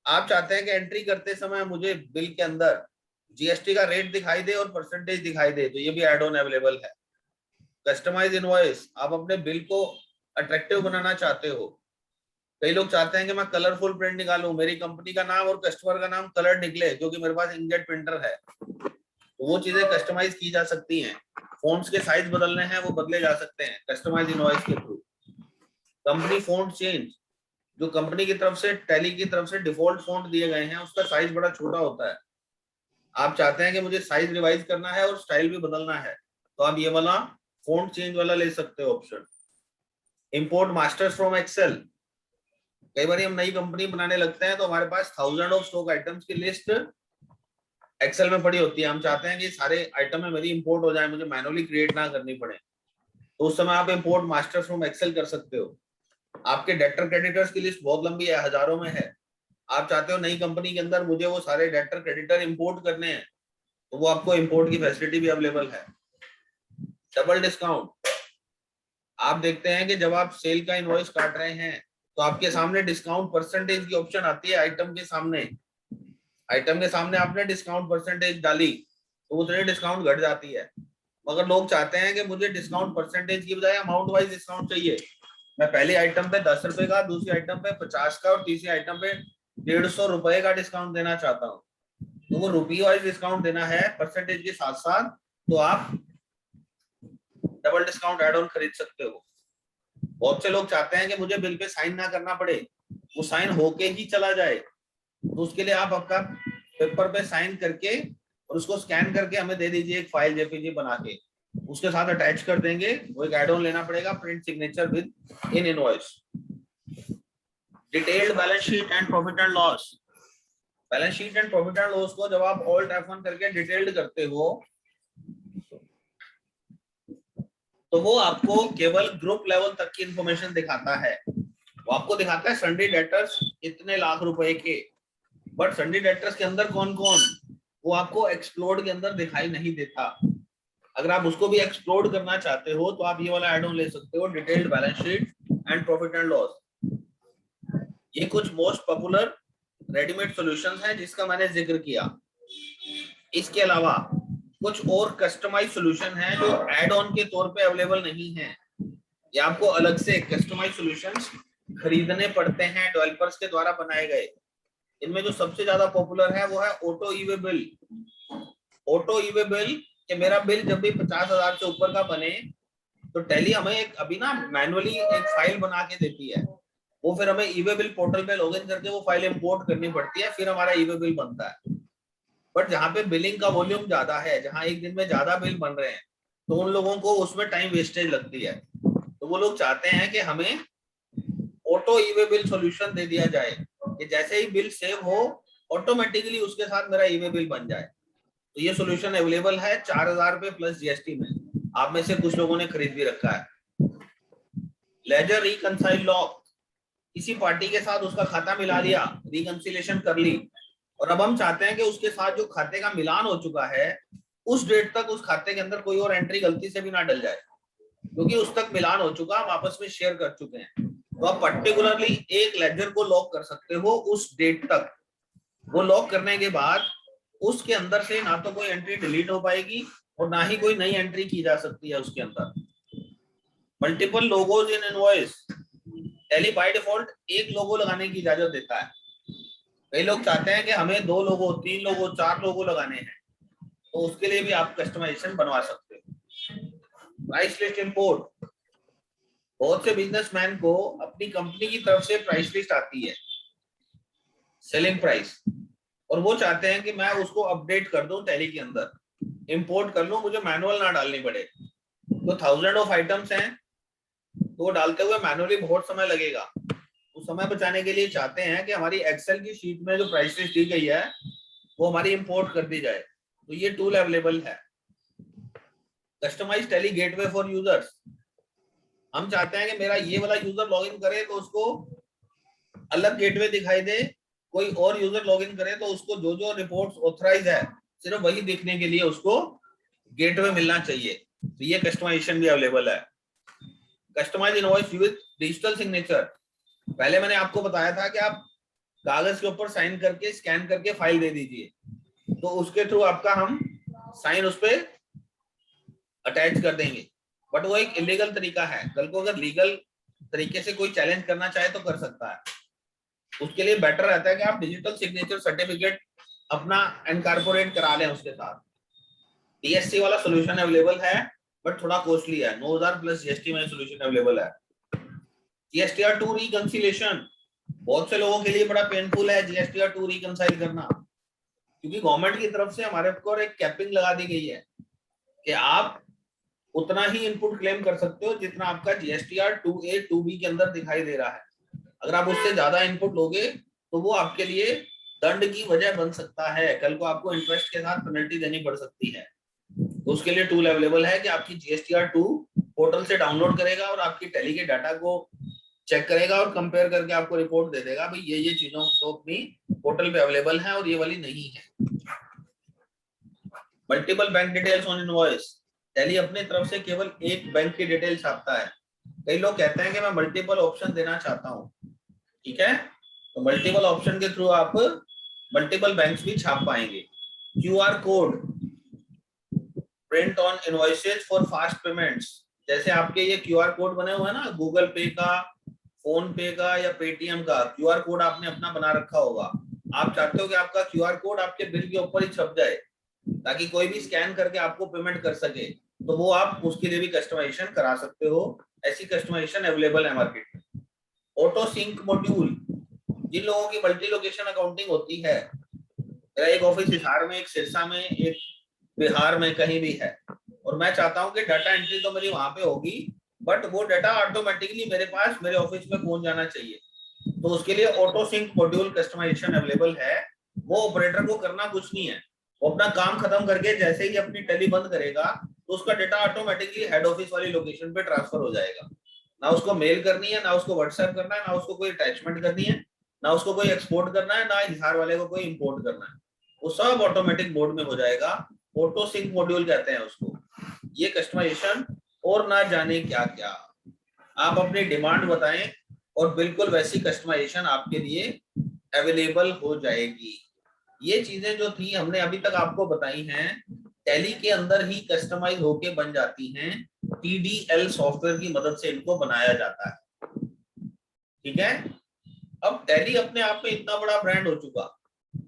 आप चाहते हैं कि एंट्री करते समय मुझे बिल के अंदर जीएसटी का रेट दिखाई दे और परसेंटेज दिखाई दे, तो ये भी एड ऑन अवेलेबल है। कस्टमाइज इनवॉइस, आप अपने बिल को अट्रैक्टिव बनाना चाहते हो। कई लोग चाहते हैं कि मैं कलरफुल प्रिंट निकालूं, मेरी कंपनी का नाम और कस्टमर का नाम कलर निकले क्योंकि मेरे पास इंकजेट प्रिंटर है, तो वो चीजें कस्टमाइज की जा सकती हैं। फॉन्ट्स के साइज बदलने हैं, वो बदले जा सकते हैं कस्टमाइज इनवॉइस के थ्रू। कंपनी फॉन्ट चेंज, जो कंपनी की तरफ से, टैली की तरफ से डिफॉल्ट फॉन्ट दिए गए हैं, उसका साइज बड़ा छोटा होता है। आप चाहते हैं कि मुझे साइज रिवाइज करना है और स्टाइल भी बदलना है, तो आप ये वाला फॉन्ट चेंज वाला ले सकते हो option. Import masters from Excel, कई बार हम नई कंपनी बनाने लगते हैं तो हमारे पास 1000 ऑफ स्टॉक आइटम्स की लिस्ट एक्सेल में पड़ी होती है। हम चाहते हैं कि सारे आइटम में मेरी इंपोर्ट हो जाए, मुझे मैनुअली क्रिएट ना करनी पड़े, तो उस समय आप इंपोर्ट मास्टर्स फ्रॉम एक्सेल कर सकते हो। आपके डेटर क्रेडिटर्स की लिस्ट बहुत लंबी है, हजारों में है। आप चाहते हो नई कंपनी के अंदर मुझे वो सारे डेटर क्रेडिटर इंपोर्ट करने हैं, तो वो आपको इंपोर्ट की फैसिलिटी भी अवेलेबल है। डबल डिस्काउंट, आप देखते हैं कि जब आप सेल का इनवॉइस काट रहे हैं तो आपके सामने डिस्काउंट परसेंटेज की ऑप्शन आती है। आइटम के सामने आपने डिस्काउंट परसेंटेज डाली तो उतनी डिस्काउंट घट जाती है। मगर लोग चाहते हैं कि मुझे डिस्काउंट परसेंटेज की बजाय अमाउंट वाइज डिस्काउंट चाहिए। मैं पहली आइटम पे 10 रुपए का, दूसरी आइटम पे 50 का और तीसरी आइटम पे 150 रुपए का डिस्काउंट देना चाहता हूँ। तो वो रुपये वाइज डिस्काउंट देना है परसेंटेज के साथ साथ, तो आप डबल डिस्काउंट एड ऑन खरीद सकते हो। बहुत से लोग चाहते हैं कि मुझे बिल पे साइन ना करना पड़े, वो साइन होके ही चला जाए, तो उसके लिए आप आपका पेपर पे साइन करके और उसको स्कैन करके हमें दे दीजिए एक फाइल जेपीजी बना के, उसके साथ अटैच कर देंगे। वो एक एड ऑन लेना पड़ेगा, print signature with in invoice. Detailed balance sheet and profit and loss, balance sheet and profit and loss को जब आप ऑल्ट F1 करके डिटेल्ड करते हो तो वो आपको केवल ग्रुप लेवल तक की इंफॉर्मेशन दिखाता है। वो आपको दिखाता है सन्डी डेटर्स इतने लाख रुपए के, बट सन्डी डेटर्स के अंदर कौन कौन, वो आपको एक्सप्लोड के अंदर दिखाई नहीं देता। अगर आप उसको भी एक्सप्लोड करना चाहते हो तो आप ये वाला एड ऑन ले सकते हो, detailed balance sheet and profit and loss. ये कुछ मोस्ट पॉपुलर रेडीमेड सॉल्यूशंस हैं जिसका मैंने जिक्र किया। इसके अलावा कुछ और कस्टमाइज सॉल्यूशन हैं जो एड ऑन के तौर पे अवेलेबल नहीं है, या आपको अलग से कस्टमाइज सॉल्यूशंस खरीदने पड़ते हैं डेवलपर्स के द्वारा बनाए गए। इनमें जो सबसे ज्यादा पॉपुलर है वो है ऑटो ई वे बिल। ऑटो ई वे बिल कि मेरा बिल जब भी 50,000 से ऊपर का बने तो टैली हमें एक अभी ना मैनुअली एक फाइल बना के देती है, वो फिर हमें ई वे बिल पोर्टल पे लॉगिन करके वो फाइल इंपोर्ट करनी पड़ती है, फिर हमारा ई वे बिल बनता है। बट जहाँ पे बिलिंग का वॉल्यूम ज्यादा है, जहाँ एक दिन में ज्यादा बिल बन रहे हैं, तो उन लोगों को उसमें टाइम वेस्टेज लगती है। तो वो लोग चाहते हैं कि हमें ऑटो ई वे बिल सॉल्यूशन दे दिया जाए कि जैसे ही बिल सेव हो ऑटोमेटिकली उसके साथ मेरा ई वे बिल बन जाए। तो ये सॉल्यूशन अवेलेबल है 4,000 रुपए प्लस जीएसटी में। आप में से कुछ लोगों ने खरीद भी रखा है। लेजर रिकंसाइल लॉक, किसी पार्टी के साथ उसका खाता मिला लिया, रिकंसिलेशन कर ली, और अब हम चाहते हैं कि उसके साथ जो खाते का मिलान हो चुका है उस डेट तक उस खाते के अंदर कोई और एंट्री गलती से भी ना डल जाए, क्योंकि उस तक मिलान हो चुका, हम आपस में शेयर कर चुके हैं। तो आप पर्टिकुलरली एक लेजर को लॉक कर सकते हो उस डेट तक। वो लॉक करने के बाद उसके अंदर से ना तो कोई एंट्री डिलीट हो पाएगी और ना ही कोई नई एंट्री की जा सकती है उसके अंदर। Multiple logos in invoice, tally by default एक लोगो लगाने की इजाजत देता है। कई लोग चाहते हैं कि हमें 2 लोगो, 3 लोगो, 4 लोगो लगाने हैं, तो उसके लिए भी आप कस्टमाइजेशन बनवा सकते हो। प्राइस लिस्ट इंपोर्ट, बहुत से बिजनेसमैन को अपनी कंपनी की तरफ से प्राइस लिस्ट आती है, सेलिंग प्राइस, और वो चाहते हैं कि मैं उसको अपडेट कर दूं टैली के अंदर, इंपोर्ट कर लूं, मुझे मैनुअल ना डालनी पड़े। तो 1000 ऑफ आइटम्स हैं, तो डालते हुए मैनुअली बहुत समय लगेगा। तो समय बचाने के लिए चाहते हैं कि हमारी एक्सेल की शीट में जो प्राइस लिस्ट दी गई है वो हमारी इंपोर्ट कर दी जाए, तो ये टूल अवेलेबल है। Customise Tally gateway for users, हम चाहते हैं कि मेरा ये वाला यूजर लॉगिन करे तो उसको अलग गेटवे दिखाई दे, कोई और यूजर लॉगिन करे तो उसको जो जो रिपोर्ट्स ऑथराइज है सिर्फ वही देखने के लिए उसको गेटवे मिलना चाहिए। तो ये कस्टमाइजेशन भी अवेलेबल है। Customise invoice with digital signature, पहले मैंने आपको बताया था कि आप कागज के ऊपर साइन करके स्कैन करके फाइल दे दीजिए, तो उसके थ्रू आपका हम साइन उस पर अटैच कर देंगे, बट वो एक इलीगल तरीका है। कल को अगर लीगल तरीके से कोई चैलेंज करना चाहे तो कर सकता है। उसके लिए बेटर रहता है कि आप डिजिटल सिग्नेचर सर्टिफिकेट अपना इनकॉर्पोरेट करा लें उसके साथ। DST वाला सोल्यूशन अवेलेबल है बट थोड़ा कॉस्टली है, 9000 प्लस GST में सोल्यूशन अवेलेबल है। GSTR2 रिकंसिलेशन बहुत से लोगों के लिए बड़ा पेनफुल है GSTR2 रिकंसाइल करना, क्योंकि गवर्नमेंट की तरफ से हमारे को एक कैपिंग लगा दी गई है कि आप उतना ही इनपुट क्लेम कर सकते हो जितना आपका GSTR2A 2B के अंदर दिखाई दे रहा है। अगर आप उससे ज्यादा इनपुट लोगे तो वो आपके लिए दंड की वजह बन सकता है, कल को आपको इंटरेस्ट के साथ पेनल्टी देनी पड़ सकती है। तो उसके लिए टूल अवेलेबल है कि आपकी GSTR2 पोर्टल से डाउनलोड करेगा और आपकी टैली के डाटा को चेक करेगा और कंपेयर करके आपको रिपोर्ट दे देगा भाई ये चीजों तो अपनी पोर्टल पे अवेलेबल है और ये वाली नहीं है। Multiple bank details on invoice, tally अपनी तरफ से केवल एक बैंक की डिटेल छापता है। कई लोग कहते हैं कि मैं मल्टीपल ऑप्शन देना चाहता हूं, ठीक है, तो मल्टीपल ऑप्शन के थ्रू आप मल्टीपल बैंक्स भी छाप पाएंगे। QR code print on invoices for fast payments, जैसे आपके ये QR कोड बने हुए हैं ना, गूगल पे का, फोन पे का या पेटीएम का QR कोड आपने अपना बना रखा होगा। आप चाहते हो कि आपका QR कोड आपके बिल के ऊपर ही छप जाए ताकि कोई भी स्कैन करके आपको पेमेंट कर सके, तो वो आप उसके लिए भी कस्टमाइजेशन करा सकते हो। ऐसी कस्टमाइजेशन अवेलेबल है मार्केट में। ऑटो सिंक मॉड्यूल, जिन लोगों की मल्टी लोकेशन अकाउंटिंग होती है, मेरा एक ऑफिस हिसार में, एक सिरसा में, एक बिहार में, कहीं भी है, और मैं चाहता हूं कि डाटा एंट्री तो मेरी वहां पे होगी बट वो डाटा ऑटोमेटिकली मेरे पास मेरे ऑफिस में पहुंच जाना चाहिए, तो उसके लिए auto sync module customisation available है। वो ऑपरेटर को करना कुछ नहीं है, वो अपना काम खत्म करके जैसे ही अपनी टैली बंद करेगा तो उसका डाटा ऑटोमेटिकली हेड ऑफिस वाली लोकेशन पे ट्रांसफर हो जाएगा। ना उसको मेल करनी है, ना उसको व्हाट्सएप करना है, ना उसको कोई अटैचमेंट करनी है, ना उसको कोई एक्सपोर्ट करना है, ना हिसार वाले को कोई इंपोर्ट करना है, वो सब ऑटोमेटिक मोड में हो जाएगा। ऑटो सिंक मॉड्यूल कहते हैं उसको। ये कस्टमाइजेशन और ना जाने क्या क्या, आप अपनी डिमांड बताएं और बिल्कुल वैसी कस्टमाइजेशन आपके लिए अवेलेबल हो जाएगी। ये चीजें जो थी हमने अभी तक आपको बताई हैं, टैली के अंदर ही कस्टमाइज होके बन जाती हैं। TDL सॉफ्टवेयर की मदद से इनको बनाया जाता है, ठीक है। अब टैली अपने आप में इतना बड़ा ब्रांड हो चुका।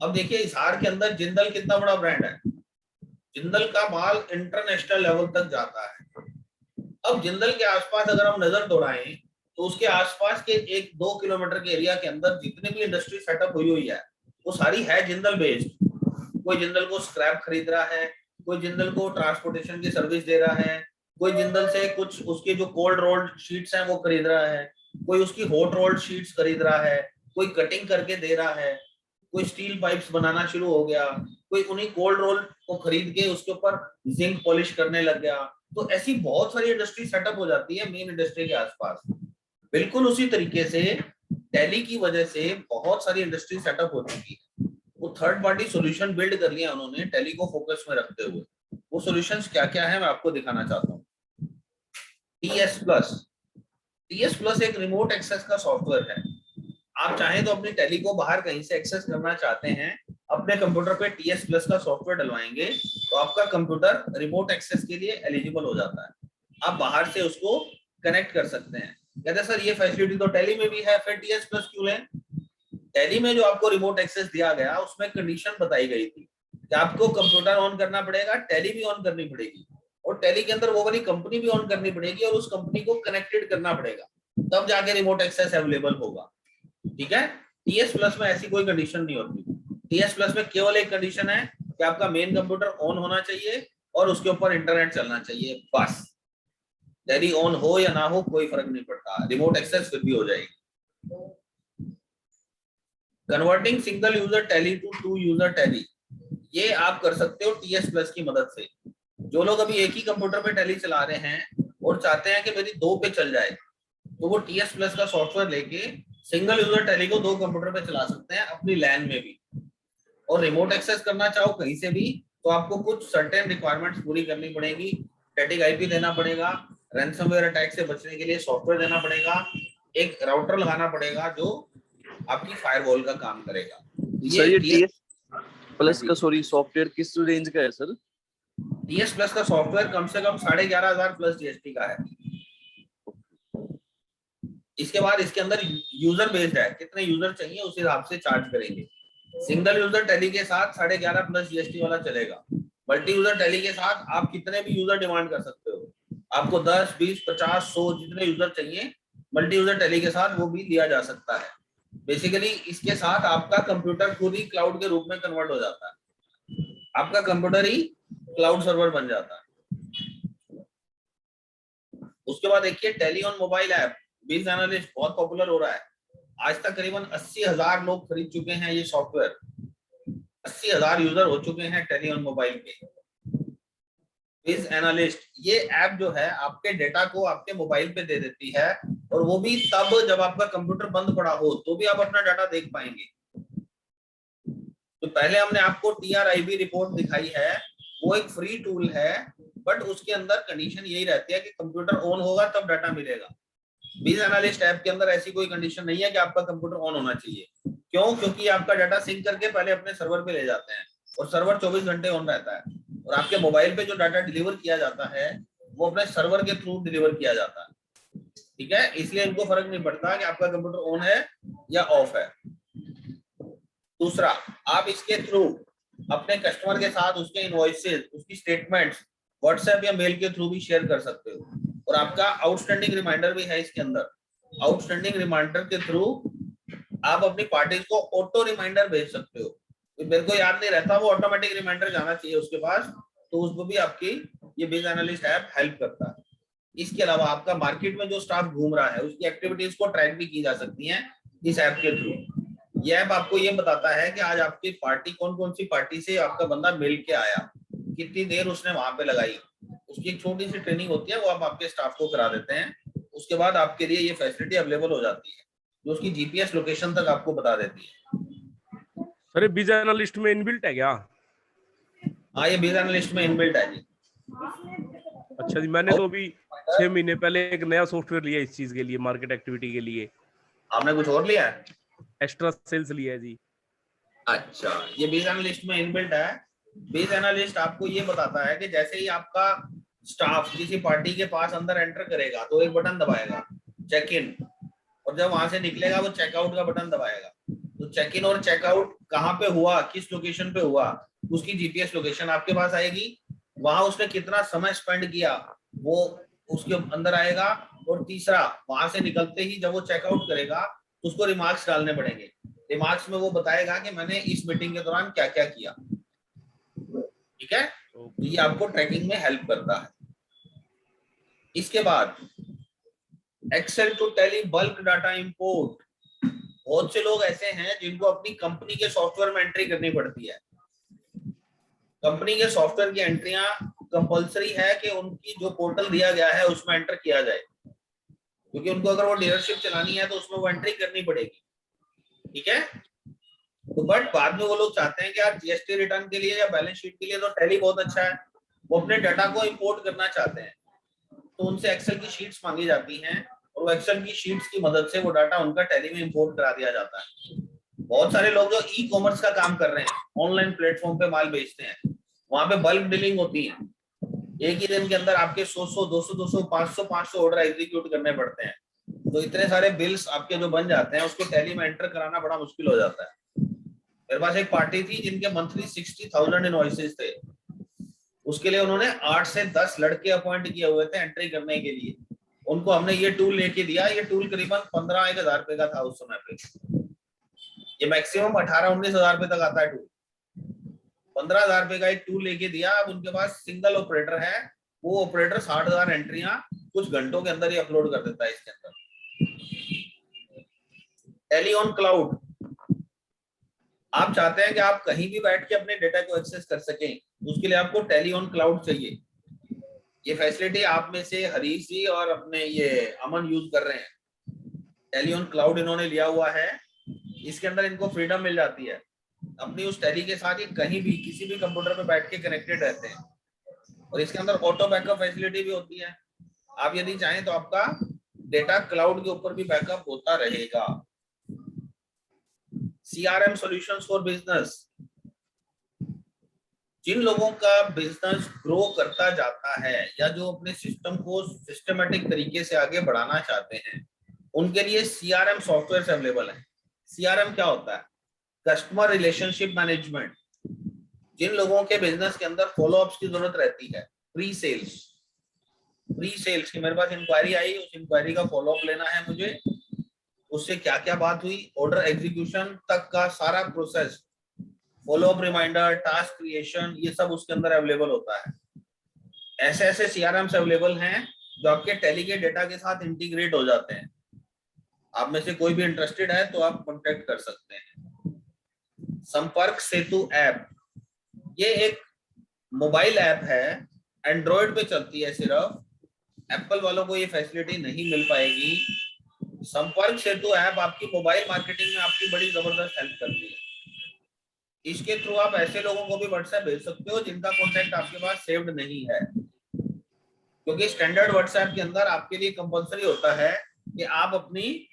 अब देखिए हिसार के अंदर जिंदल कितना बड़ा ब्रांड है, जिंदल का माल इंटरनेशनल लेवल तक जाता है। अब जिंदल के आसपास अगर हम नजर दौड़ाएं तो उसके आसपास के 1-2 किलोमीटर के एरिया के अंदर जितने भी इंडस्ट्री सेटअप हुई है वो सारी है जिंदल बेस्ड। कोई जिंदल को स्क्रैप खरीद रहा है, कोई जिंदल को ट्रांसपोर्टेशन की सर्विस दे रहा है, कोई जिंदल से कुछ उसके जो कोल्ड रोल्ड शीट्स हैं वो खरीद रहा है, कोई उसकी हॉट रोल्ड शीट्स खरीद रहा है, कोई कटिंग करके दे रहा है, कोई स्टील पाइप्स बनाना शुरू हो गया, कोई उन्हीं कोल्ड रोल को खरीद के उसके ऊपर जिंक पॉलिश करने लग गया। तो ऐसी बहुत सारी इंडस्ट्री सेटअप हो जाती है मेन इंडस्ट्री के आसपास। बिल्कुल उसी तरीके से टैली की वजह से बहुत सारी इंडस्ट्री सेटअप हो चुकी है। वो थर्ड पार्टी सॉल्यूशन बिल्ड कर लिया उन्होंने टैली को फोकस में रखते हुए। वो सॉल्यूशंस क्या क्या है मैं आपको दिखाना चाहता हूँ। TS प्लस एक रिमोट एक्सेस का सॉफ्टवेयर है। आप चाहें तो अपनी टैली को बाहर कहीं से एक्सेस करना चाहते हैं, अपने कंप्यूटर पे TS प्लस का सॉफ्टवेयर डलवाएंगे तो आपका कंप्यूटर रिमोट एक्सेस के लिए एलिजिबल हो जाता है। आप बाहर से उसको कनेक्ट कर सकते हैं। कहते हैं सर ये फैसिलिटी तो टैली में भी है, फिर TS प्लस क्यों लें? टैली में जो आपको रिमोट एक्सेस दिया गया उसमें कंडीशन बताई गई थी कि आपको कंप्यूटर ऑन करना पड़ेगा, टैली भी ऑन करनी पड़ेगी, और टैली के अंदर वो वाली कंपनी भी ऑन करनी पड़ेगी और उस कंपनी को कनेक्टेड करना पड़ेगा, तब जाके रिमोट एक्सेस अवेलेबल होगा, ठीक है। TS प्लस में ऐसी कोई कंडीशन नहीं होती। TS प्लस में केवल एक कंडीशन है कि आपका मेन कंप्यूटर ऑन होना चाहिए और उसके ऊपर इंटरनेट चलना चाहिए, बस। टैली ऑन हो या ना हो कोई फर्क नहीं पड़ता, रिमोट एक्सेस फिर भी हो जाएगी। Converting single user Tally to 2 user Tally, ये आप कर सकते हो TS प्लस की मदद से। जो लोग अभी एक ही कंप्यूटर पे टैली चला रहे हैं और चाहते हैं कि मेरी 2 पे चल जाए, तो वो TS प्लस का सॉफ्टवेयर लेके सिंगल यूजर टैली को 2 कंप्यूटर पे चला सकते हैं अपनी लैन में भी। और रिमोट एक्सेस करना चाहो कहीं से भी तो आपको कुछ सर्टेन रिक्वायरमेंट्स पूरी करनी पड़ेगी। स्टैटिक IP देना पड़ेगा, रैंसमवेयर अटैक से बचने के लिए सॉफ्टवेयर देना पड़ेगा, एक राउटर लगाना पड़ेगा जो आपकी फायरवॉल का काम करेगा। सर ये TS प्लस का सॉफ्टवेयर किस रेंज का है सर? TS प्लस का सॉफ्टवेयर कम से कम 11,500 प्लस GST का है। इसके बाद इसके अंदर यूजर बेस्ड है, कितने यूजर चाहिए उस हिसाब से चार्ज करेंगे। सिंगल यूजर टैली के साथ 11,500 प्लस GST वाला चलेगा। मल्टी यूजर टैली के साथ आप कितने भी यूजर डिमांड कर सकते हो, आपको 10, 20, 50, 100 जितने यूजर चाहिए मल्टी यूजर टैली के साथ वो भी दिया जा सकता है। बेसिकली इसके साथ आपका कंप्यूटर खुद ही क्लाउड के रूप में कन्वर्ट हो जाता है, आपका कंप्यूटर ही क्लाउड सर्वर बन जाता है। उसके बाद देखिए टैली ऑन मोबाइल ऐप, बिज एनालिस्ट बहुत पॉपुलर हो रहा है। आज तक करीबन 80,000 लोग खरीद चुके हैं ये सॉफ्टवेयर, 80,000 यूजर हो चुके हैं टैली ऑन मोबाइल के। बिज एनालिस्ट ये ऐप जो है आपके डेटा को आपके मोबाइल पे दे देती है, और वो भी तब जब आपका कंप्यूटर बंद पड़ा हो तो भी आप अपना डाटा देख पाएंगे। तो पहले हमने आपको TRIB रिपोर्ट दिखाई है, वो एक फ्री टूल है, बट उसके अंदर कंडीशन यही रहती है कि कंप्यूटर ऑन होगा तब डाटा मिलेगा। बिज एनालिस्ट ऐप के अंदर ऐसी कोई कंडीशन नहीं है कि आपका कंप्यूटर ऑन होना चाहिए। क्यों? क्योंकि आपका डाटा सिंक करके पहले अपने सर्वर पे ले जाते हैं, और सर्वर 24 घंटे ऑन रहता है, और आपके मोबाइल पे जो डाटा डिलीवर किया जाता है वो अपने सर्वर के थ्रू डिलीवर किया जाता है। ठीक है, इसलिए इनको फर्क नहीं पड़ता कि आपका कंप्यूटर ऑन है या ऑफ है। दूसरा, आप इसके थ्रू अपने कस्टमर के साथ उसके इनवॉइसेस, उसकी स्टेटमेंट्स व्हाट्सएप या मेल के थ्रू भी शेयर कर सकते हो, और आपका आउटस्टैंडिंग रिमाइंडर भी है इसके अंदर। आउटस्टैंडिंग रिमाइंडर के थ्रू आप अपनी पार्टीज को ऑटो रिमाइंडर भेज सकते हो। मेरे को याद नहीं रहता, वो ऑटोमेटिक रिमाइंडर जाना चाहिए उसके पास, तो उसको भी आपकी ये बिज एनालिस्ट ऐप हेल्प करता है। इसके अलावा आपका मार्केट में जो स्टाफ घूम रहा है उसकी एक्टिविटीज को ट्रैक भी की जा सकती है इस ऐप के थ्रू। ये ऐप आपको ये बताता है कि आज आपकी पार्टी कौन कौन सी पार्टी से आपका बंदा मिल के आया, कितनी देर उसने वहां पे लगाई, उसकी एक छोटी सी ट्रेनिंग होती है, वो आप आपके स्टाफ को करा देते हैं। उसके बाद आपके लिए ये फैसिलिटी अवेलेबल हो जाती है, जो उसकी GPS लोकेशन तक आपको बता देती है। सर बिज एनालिस्ट में इनबिल्ट है क्या? हाँ, ये बिज एनालिस्ट में इनबिल्ट है जी। अच्छा जी, मैंने तो अभी 6 महीने पहले एक नया सॉफ्टवेयर लिया इस चीज के लिए, मार्केट एक्टिविटी के लिए। आपने कुछ और लिया है? एक्स्ट्रा सेल्स लिया है जी। अच्छा, ये बिज एनालिस्ट में इनबिल्ट है। बिज एनालिस्ट आपको ये बताता है कि जैसे ही आपका स्टाफ किसी पार्टी के पास अंदर एंटर करेगा तो एक बटन दबाएगा चेक इन, और जब वहां से निकलेगा वो चेकआउट का बटन दबाएगा। तो चेक इन और चेकआउट कहाँ पे हुआ, किस लोकेशन पे हुआ, उसकी GPS लोकेशन आपके पास आएगी। वहां उसने कितना समय स्पेंड किया वो उसके अंदर आएगा। और तीसरा, वहां से निकलते ही जब वो चेकआउट करेगा तो उसको रिमार्क्स डालने पड़ेंगे। रिमार्क्स में वो बताएगा कि मैंने इस मीटिंग के दौरान क्या क्या किया। ठीक है, तो ये आपको ट्रैकिंग में हेल्प करता है। इसके बाद Excel to Tally bulk data import. बहुत से लोग ऐसे हैं जिनको अपनी कंपनी के सॉफ्टवेयर में एंट्री करनी पड़ती है। कंपनी के सॉफ्टवेयर की एंट्रियां कंपलसरी है कि उनकी जो पोर्टल दिया गया है उसमें एंटर किया जाए, क्योंकि उनको अगर वो डीलरशिप चलानी है तो उसमें वो एंट्री करनी पड़ेगी। ठीक है, तो बट बाद में वो लोग चाहते हैं कि यार GST रिटर्न के लिए या बैलेंस शीट के लिए तो टैली बहुत अच्छा है, वो अपने डाटा को इंपोर्ट करना चाहते हैं, तो उनसे एक्सेल की शीट्स मांगी जाती हैं, और वो एक्सेल की शीट्स की मदद से वो डाटा उनका टैली में इंपोर्ट करा दिया जाता है। बहुत सारे लोग जो ई-कॉमर्स का काम कर रहे हैं, ऑनलाइन प्लेटफॉर्म पे माल बेचते हैं, वहां पे बल्क डीलिंग होती है। एक ही दिन के अंदर आपके 100, 200, 500 ऑर्डर एग्जीक्यूट करने पड़ते हैं, तो इतने सारे बिल्स आपके जो बन जाते हैं उसको टैली में एंटर कराना बड़ा मुश्किल हो जाता है। मेरे पास एक पार्टी थी जिनके मंथली 60,000 इनवॉइसेस थे, उसके लिए उन्होंने 8 से 10 लड़के अपॉइंट किए हुए थे एंट्री करने के लिए। उनको हमने ये टूल लेके दिया, ये टूल करीबन 15-1 हजार रुपए का था उस समय पे। ये मैक्सिमम 18-19 हजार रुपए तक आता है टूल। 15 हजार रुपए का एक टूल लेके दिया। अब उनके पास सिंगल ऑपरेटर है, वो ऑपरेटर 60,000 एंट्रियां कुछ घंटों के अंदर ही अपलोड कर देता है इसके अंदर। टैली ऑन क्लाउड, आप चाहते हैं कि आप कहीं भी बैठ के अपने डेटा को एक्सेस कर सकें, उसके लिए आपको टैली ऑन क्लाउड चाहिए। ये फैसिलिटी आप में से हरीश जी और अपने ये अमन यूज कर रहे हैं। टैली ऑन क्लाउड इन्होंने लिया हुआ है, इसके अंदर इनको फ्रीडम मिल जाती है। अपनी उस टैली के साथ ये कहीं भी किसी भी कंप्यूटर पे बैठ के कनेक्टेड रहते हैं, और इसके अंदर ऑटो बैकअप फैसिलिटी भी होती है। आप यदि चाहें तो आपका डेटा क्लाउड के ऊपर भी बैकअप होता रहेगा। CRM सॉल्यूशंस फॉर बिजनेस, जिन लोगों का बिजनेस ग्रो करता जाता है या जो अपने सिस्टम को सिस्टमेटिक तरीके से आगे बढ़ाना चाहते हैं, उनके लिए CRM सॉफ्टवेयर अवेलेबल है। CRM क्या होता है? Customer relationship management. जिन लोगों के बिजनेस के अंदर फॉलो अप्स की जरूरत रहती है, प्री सेल्स की मेरे पास इंक्वायरी आई, उस इंक्वायरी का फॉलो अप लेना है मुझे, उससे क्या क्या बात हुई, ऑर्डर एग्जीक्यूशन तक का सारा process, follow up reminder, task creation, ये सब उसके अंदर अवेलेबल होता है। ऐसे ऐसे CRMs अवेलेबल हैं जो आपके टैली के डेटा के साथ इंटीग्रेट हो जाते हैं। आप में से कोई भी इंटरेस्टेड है तो आप कांटेक्ट कर सकते हैं। संपर्क सेतु ऐप, ये एक मोबाइल ऐप है, एंड्रॉयड पे चलती है सिर्फ, एप्पल वालों को ये फैसिलिटी नहीं मिल पाएगी। संपर्क सेतु ऐप आपकी मोबाइल मार्केटिंग में आपकी बड़ी जबरदस्त हेल्प करती है। इसके थ्रू आप ऐसे लोगों को भी व्हाट्सएप भेज सकते हो जिनका कॉन्टैक्ट आपके पास सेव्ड नहीं है, क्योंकि स्टैंडर्ड व्हाट्सएप के अंदर आपके लिए कंपलसरी होता है कि आप अपनी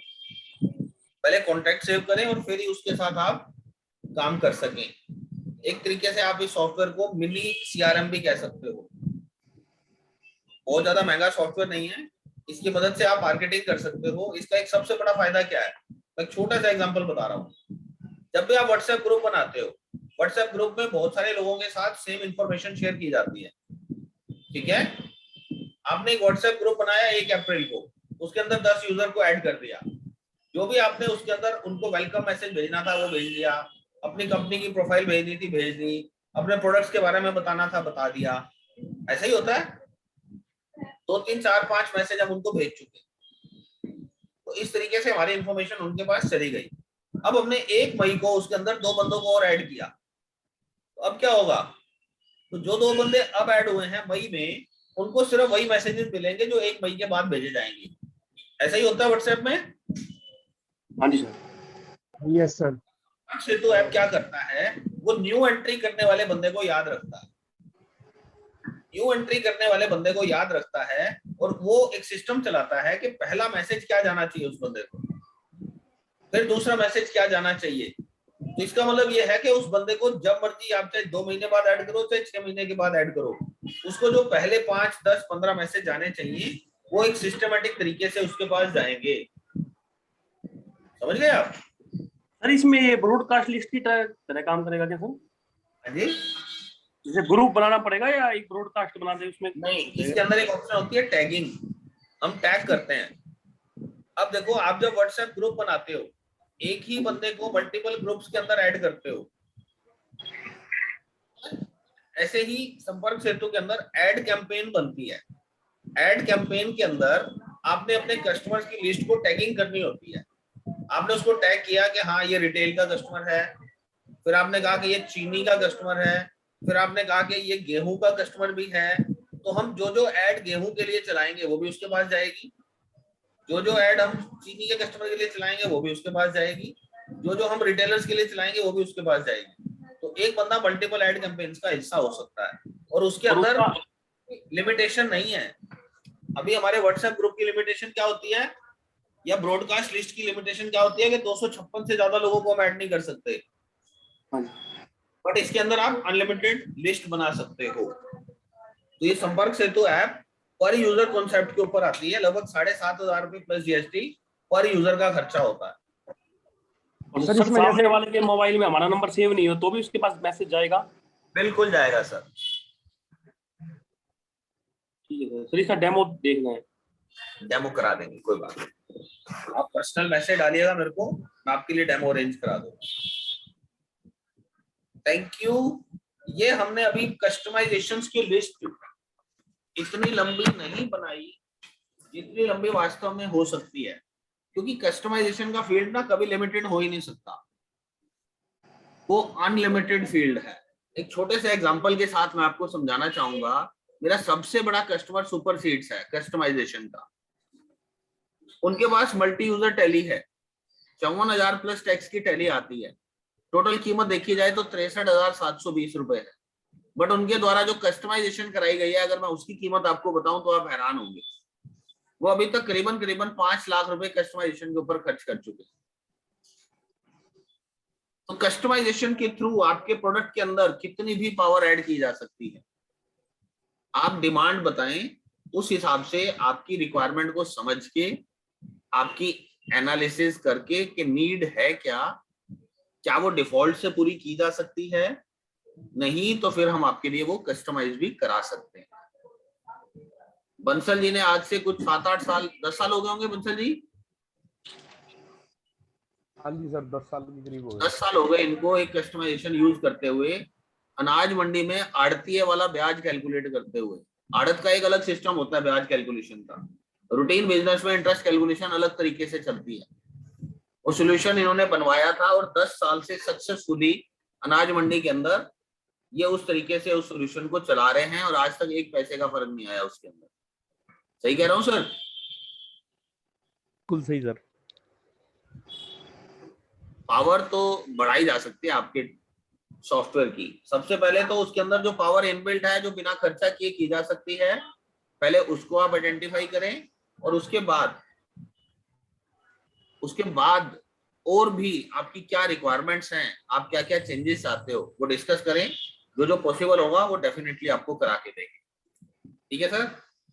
पहले कॉन्टैक्ट सेव करें और फिर ही उसके साथ आप काम कर सकें। एक तरीके से आप इस सॉफ्टवेयर को मिनी CRM भी कह सकते हो। बहुत ज्यादा महंगा सॉफ्टवेयर नहीं है, इसकी मदद से आप मार्केटिंग कर सकते हो। इसका एक सबसे बड़ा फायदा क्या है, मैं एक छोटा सा एग्जांपल बता रहा हूँ। जब भी आप व्हाट्सएप ग्रुप बनाते हो, व्हाट्सएप ग्रुप में बहुत सारे लोगों के साथ सेम इंफॉर्मेशन शेयर की जाती है, ठीक है। आपने एक व्हाट्सएप ग्रुप बनाया 1 अप्रैल को, उसके अंदर 10 यूजर को ऐड कर दिया, जो भी आपने उसके अंदर उनको वेलकम मैसेज भेजना था वो भेज दिया, अपनी कंपनी की प्रोफाइल भेजनी थी भेज दी, अपने प्रोडक्ट्स के बारे में बताना था बता दिया। ऐसा ही होता है, 2, 3, 4, 5 मैसेज हम उनको भेज चुके। तो इस तरीके से हमारी इंफॉर्मेशन उनके पास चली गई। अब हमने 1 मई को उसके अंदर 2 बंदों को और ऐड किया, तो अब क्या होगा, तो जो 2 बंदे अब ऐड हुए हैं मई में, उनको सिर्फ वही मैसेजेस मिलेंगे जो 1 मई के बाद भेजे जाएंगे। ऐसा ही होता है व्हाट्सएप में। हाँ जी sir. Yes sir. Setu app क्या करता है, वो न्यू एंट्री करने वाले बंदे को याद रखता है, न्यू एंट्री करने वाले बंदे को याद रखता है, और वो एक सिस्टम चलाता है कि पहला मैसेज क्या जाना चाहिए उस बंदे को, फिर दूसरा मैसेज क्या जाना चाहिए। तो इसका मतलब ये है कि उस बंदे को जब मर्जी आप चाहे 2 महीने बाद ऐड करो चाहे 6 महीने के बाद ऐड करो, उसको जो पहले 5, 10, 15 मैसेज जाने चाहिए वो एक सिस्टमेटिक तरीके से उसके पास जाएंगे। समझ गए आप? सर इसमें ये ब्रॉडकास्ट लिस्ट की तरह काम करेगा क्या सर? हाँ जी, जैसे ग्रुप बनाना पड़ेगा या एक ब्रॉडकास्ट बना दे उसमें? नहीं, इसके अंदर एक ऑप्शन होती है टैगिंग, हम टैग करते हैं। अब देखो, आप जब व्हाट्सएप ग्रुप बनाते हो, एक ही बंदे को मल्टीपल ग्रुप्स के अंदर ऐड करते हो, ऐसे ही संपर्क सेतु के अंदर ऐड कैंपेन बनती है। ऐड कैंपेन के अंदर आपने अपने कस्टमर्स की लिस्ट को टैगिंग करनी होती है। आपने उसको टैग किया कि हाँ ये रिटेल का कस्टमर है, फिर आपने कहा कि ये चीनी का कस्टमर है, फिर आपने कहा कि ये गेहूं का कस्टमर भी है। तो हम जो जो ऐड गेहूं के लिए चलाएंगे वो भी उसके पास जाएगी, जो जो ऐड हम चीनी के कस्टमर के लिए चलाएंगे वो भी उसके पास जाएगी, जो जो हम रिटेलर्स के लिए चलाएंगे वो भी उसके पास जाएगी। तो एक बंदा मल्टीपल ऐड कैंपेन्स का हिस्सा हो सकता है, और उसके अंदर लिमिटेशन नहीं है। अभी हमारे व्हाट्सएप ग्रुप की लिमिटेशन क्या होती है, या ब्रॉडकास्ट लिस्ट की लिमिटेशन क्या होती है कि 256 से ज्यादा लोगों को हम ऐड नहीं कर सकते, बट इसके अंदर आप अनलिमिटेड लिस्ट बना सकते हो। तो ये संपर्क सेतु ऐप पर यूजर कॉन्सेप्ट के ऊपर आती है, लगभग 7,500 रुपए प्लस GST पर यूजर का खर्चा होता है। और सर सामने वाले के मोबाइल में हमारा नंबर सेव नहीं हो तो भी उसके पास मैसेज जाएगा? बिल्कुल जाएगा सर। ठीक है सर, इसका डेमो देखना है। डेमो करा देंगे, कोई बात नहीं, आप पर्सनल मैसेज डालिएगा मेरे को, मैं आपके लिए डेमो अरेंज करा दूंगा। Thank you. ये हमने अभी कस्टमाइजेशंस की लिस्ट इतनी लंबी नहीं बनाई जितनी लंबी वास्तव में हो सकती है, क्योंकि कस्टमाइजेशन का फील्ड ना कभी लिमिटेड हो ही नहीं सकता, वो अनलिमिटेड फील्ड है। एक छोटे से एग्जांपल के साथ मैं आपको समझाना चाहूंगा। मेरा सबसे बड़ा कस्टमर सुपर सीड्स है कस्टमाइजेशन का। उनके पास मल्टी यूजर टैली है, 54,000 प्लस टैक्स की टैली आती है। टोटल कीमत देखी जाए तो 63,720 रुपए है, बट उनके द्वारा जो कस्टमाइजेशन कराई गई है, अगर मैं उसकी कीमत आपको बताऊं तो आप हैरान होंगे। वो अभी तक करीबन 5 लाख रुपए कस्टमाइजेशन के ऊपर खर्च कर चुके हैं। तो कस्टमाइजेशन के थ्रू आपके प्रोडक्ट के अंदर कितनी भी पावर ऐड की जा सकती है। आप डिमांड बताएं, उस हिसाब से आपकी रिक्वायरमेंट को समझ के, आपकी एनालिसिस करके कि नीड है क्या वो डिफॉल्ट से पूरी की जा सकती है, नहीं तो फिर हम आपके लिए वो कस्टमाइज भी करा सकते हैं। बंसल जी ने आज से कुछ 7-8 साल 10 साल हो गए होंगे बंसल जी, हाँ जी सर, 10 साल के करीब हो 10 साल हो गए इनको एक कस्टमाइजेशन यूज करते हुए, अनाज मंडी में आड़तीय वाला ब्याज कैलकुलेट करते हुए। आड़त का एक अलग सिस्टम होता है ब्याज कैलकुलेशन का, रूटीन बिजनेस में इंटरेस्ट कैलकुलेशन अलग तरीके से चलती है। वो सोल्यूशन इन्होंने बनवाया था और 10 साल से सक्सेसफुली अनाज मंडी के अंदर ये उस तरीके से उस सोल्यूशन को चला रहे हैं और आज तक एक पैसे का फर्क नहीं आया उसके अंदर। सही कह रहा हूँ सर? बिल्कुल सही सर। पावर तो बढ़ाई जा सकती है आपके सॉफ्टवेयर की। सबसे पहले तो उसके अंदर जो पावर इनबिल्ट है जो बिना खर्चा किए की जा सकती है, पहले उसको आप आइडेंटिफाई करें और उसके बाद और भी आपकी क्या रिक्वायरमेंट्स हैं, आप क्या क्या चेंजेस चाहते हो वो डिस्कस करें। जो पॉसिबल होगा वो डेफिनेटली आपको करा के देंगे। ठीक है सर?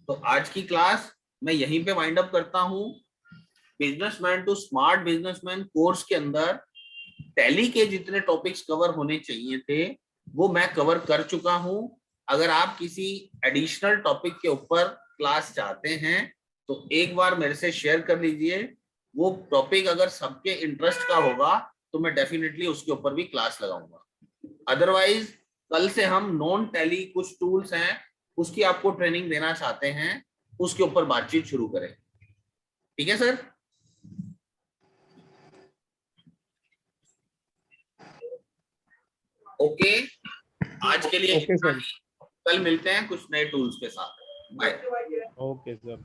तो आज की क्लास मैं यहीं पे वाइंड अप करता हूं। Businessman to smart businessman course के अंदर टैली के जितने टॉपिक्स कवर होने चाहिए थे वो मैं कवर कर चुका हूं। अगर आप किसी एडिशनल टॉपिक के ऊपर क्लास चाहते हैं तो एक बार मेरे से शेयर कर लीजिए। वो टॉपिक अगर सबके इंटरेस्ट का होगा तो मैं डेफिनेटली उसके ऊपर भी क्लास लगाऊंगा। अदरवाइज कल से हम नॉन टैली कुछ टूल्स हैं उसकी आपको ट्रेनिंग देना चाहते हैं, उसके ऊपर बातचीत शुरू करें। ठीक है सर? ओके, आज के लिए ओके सर। कल मिलते हैं कुछ नए टूल्स के साथ। बाय। Okay sir.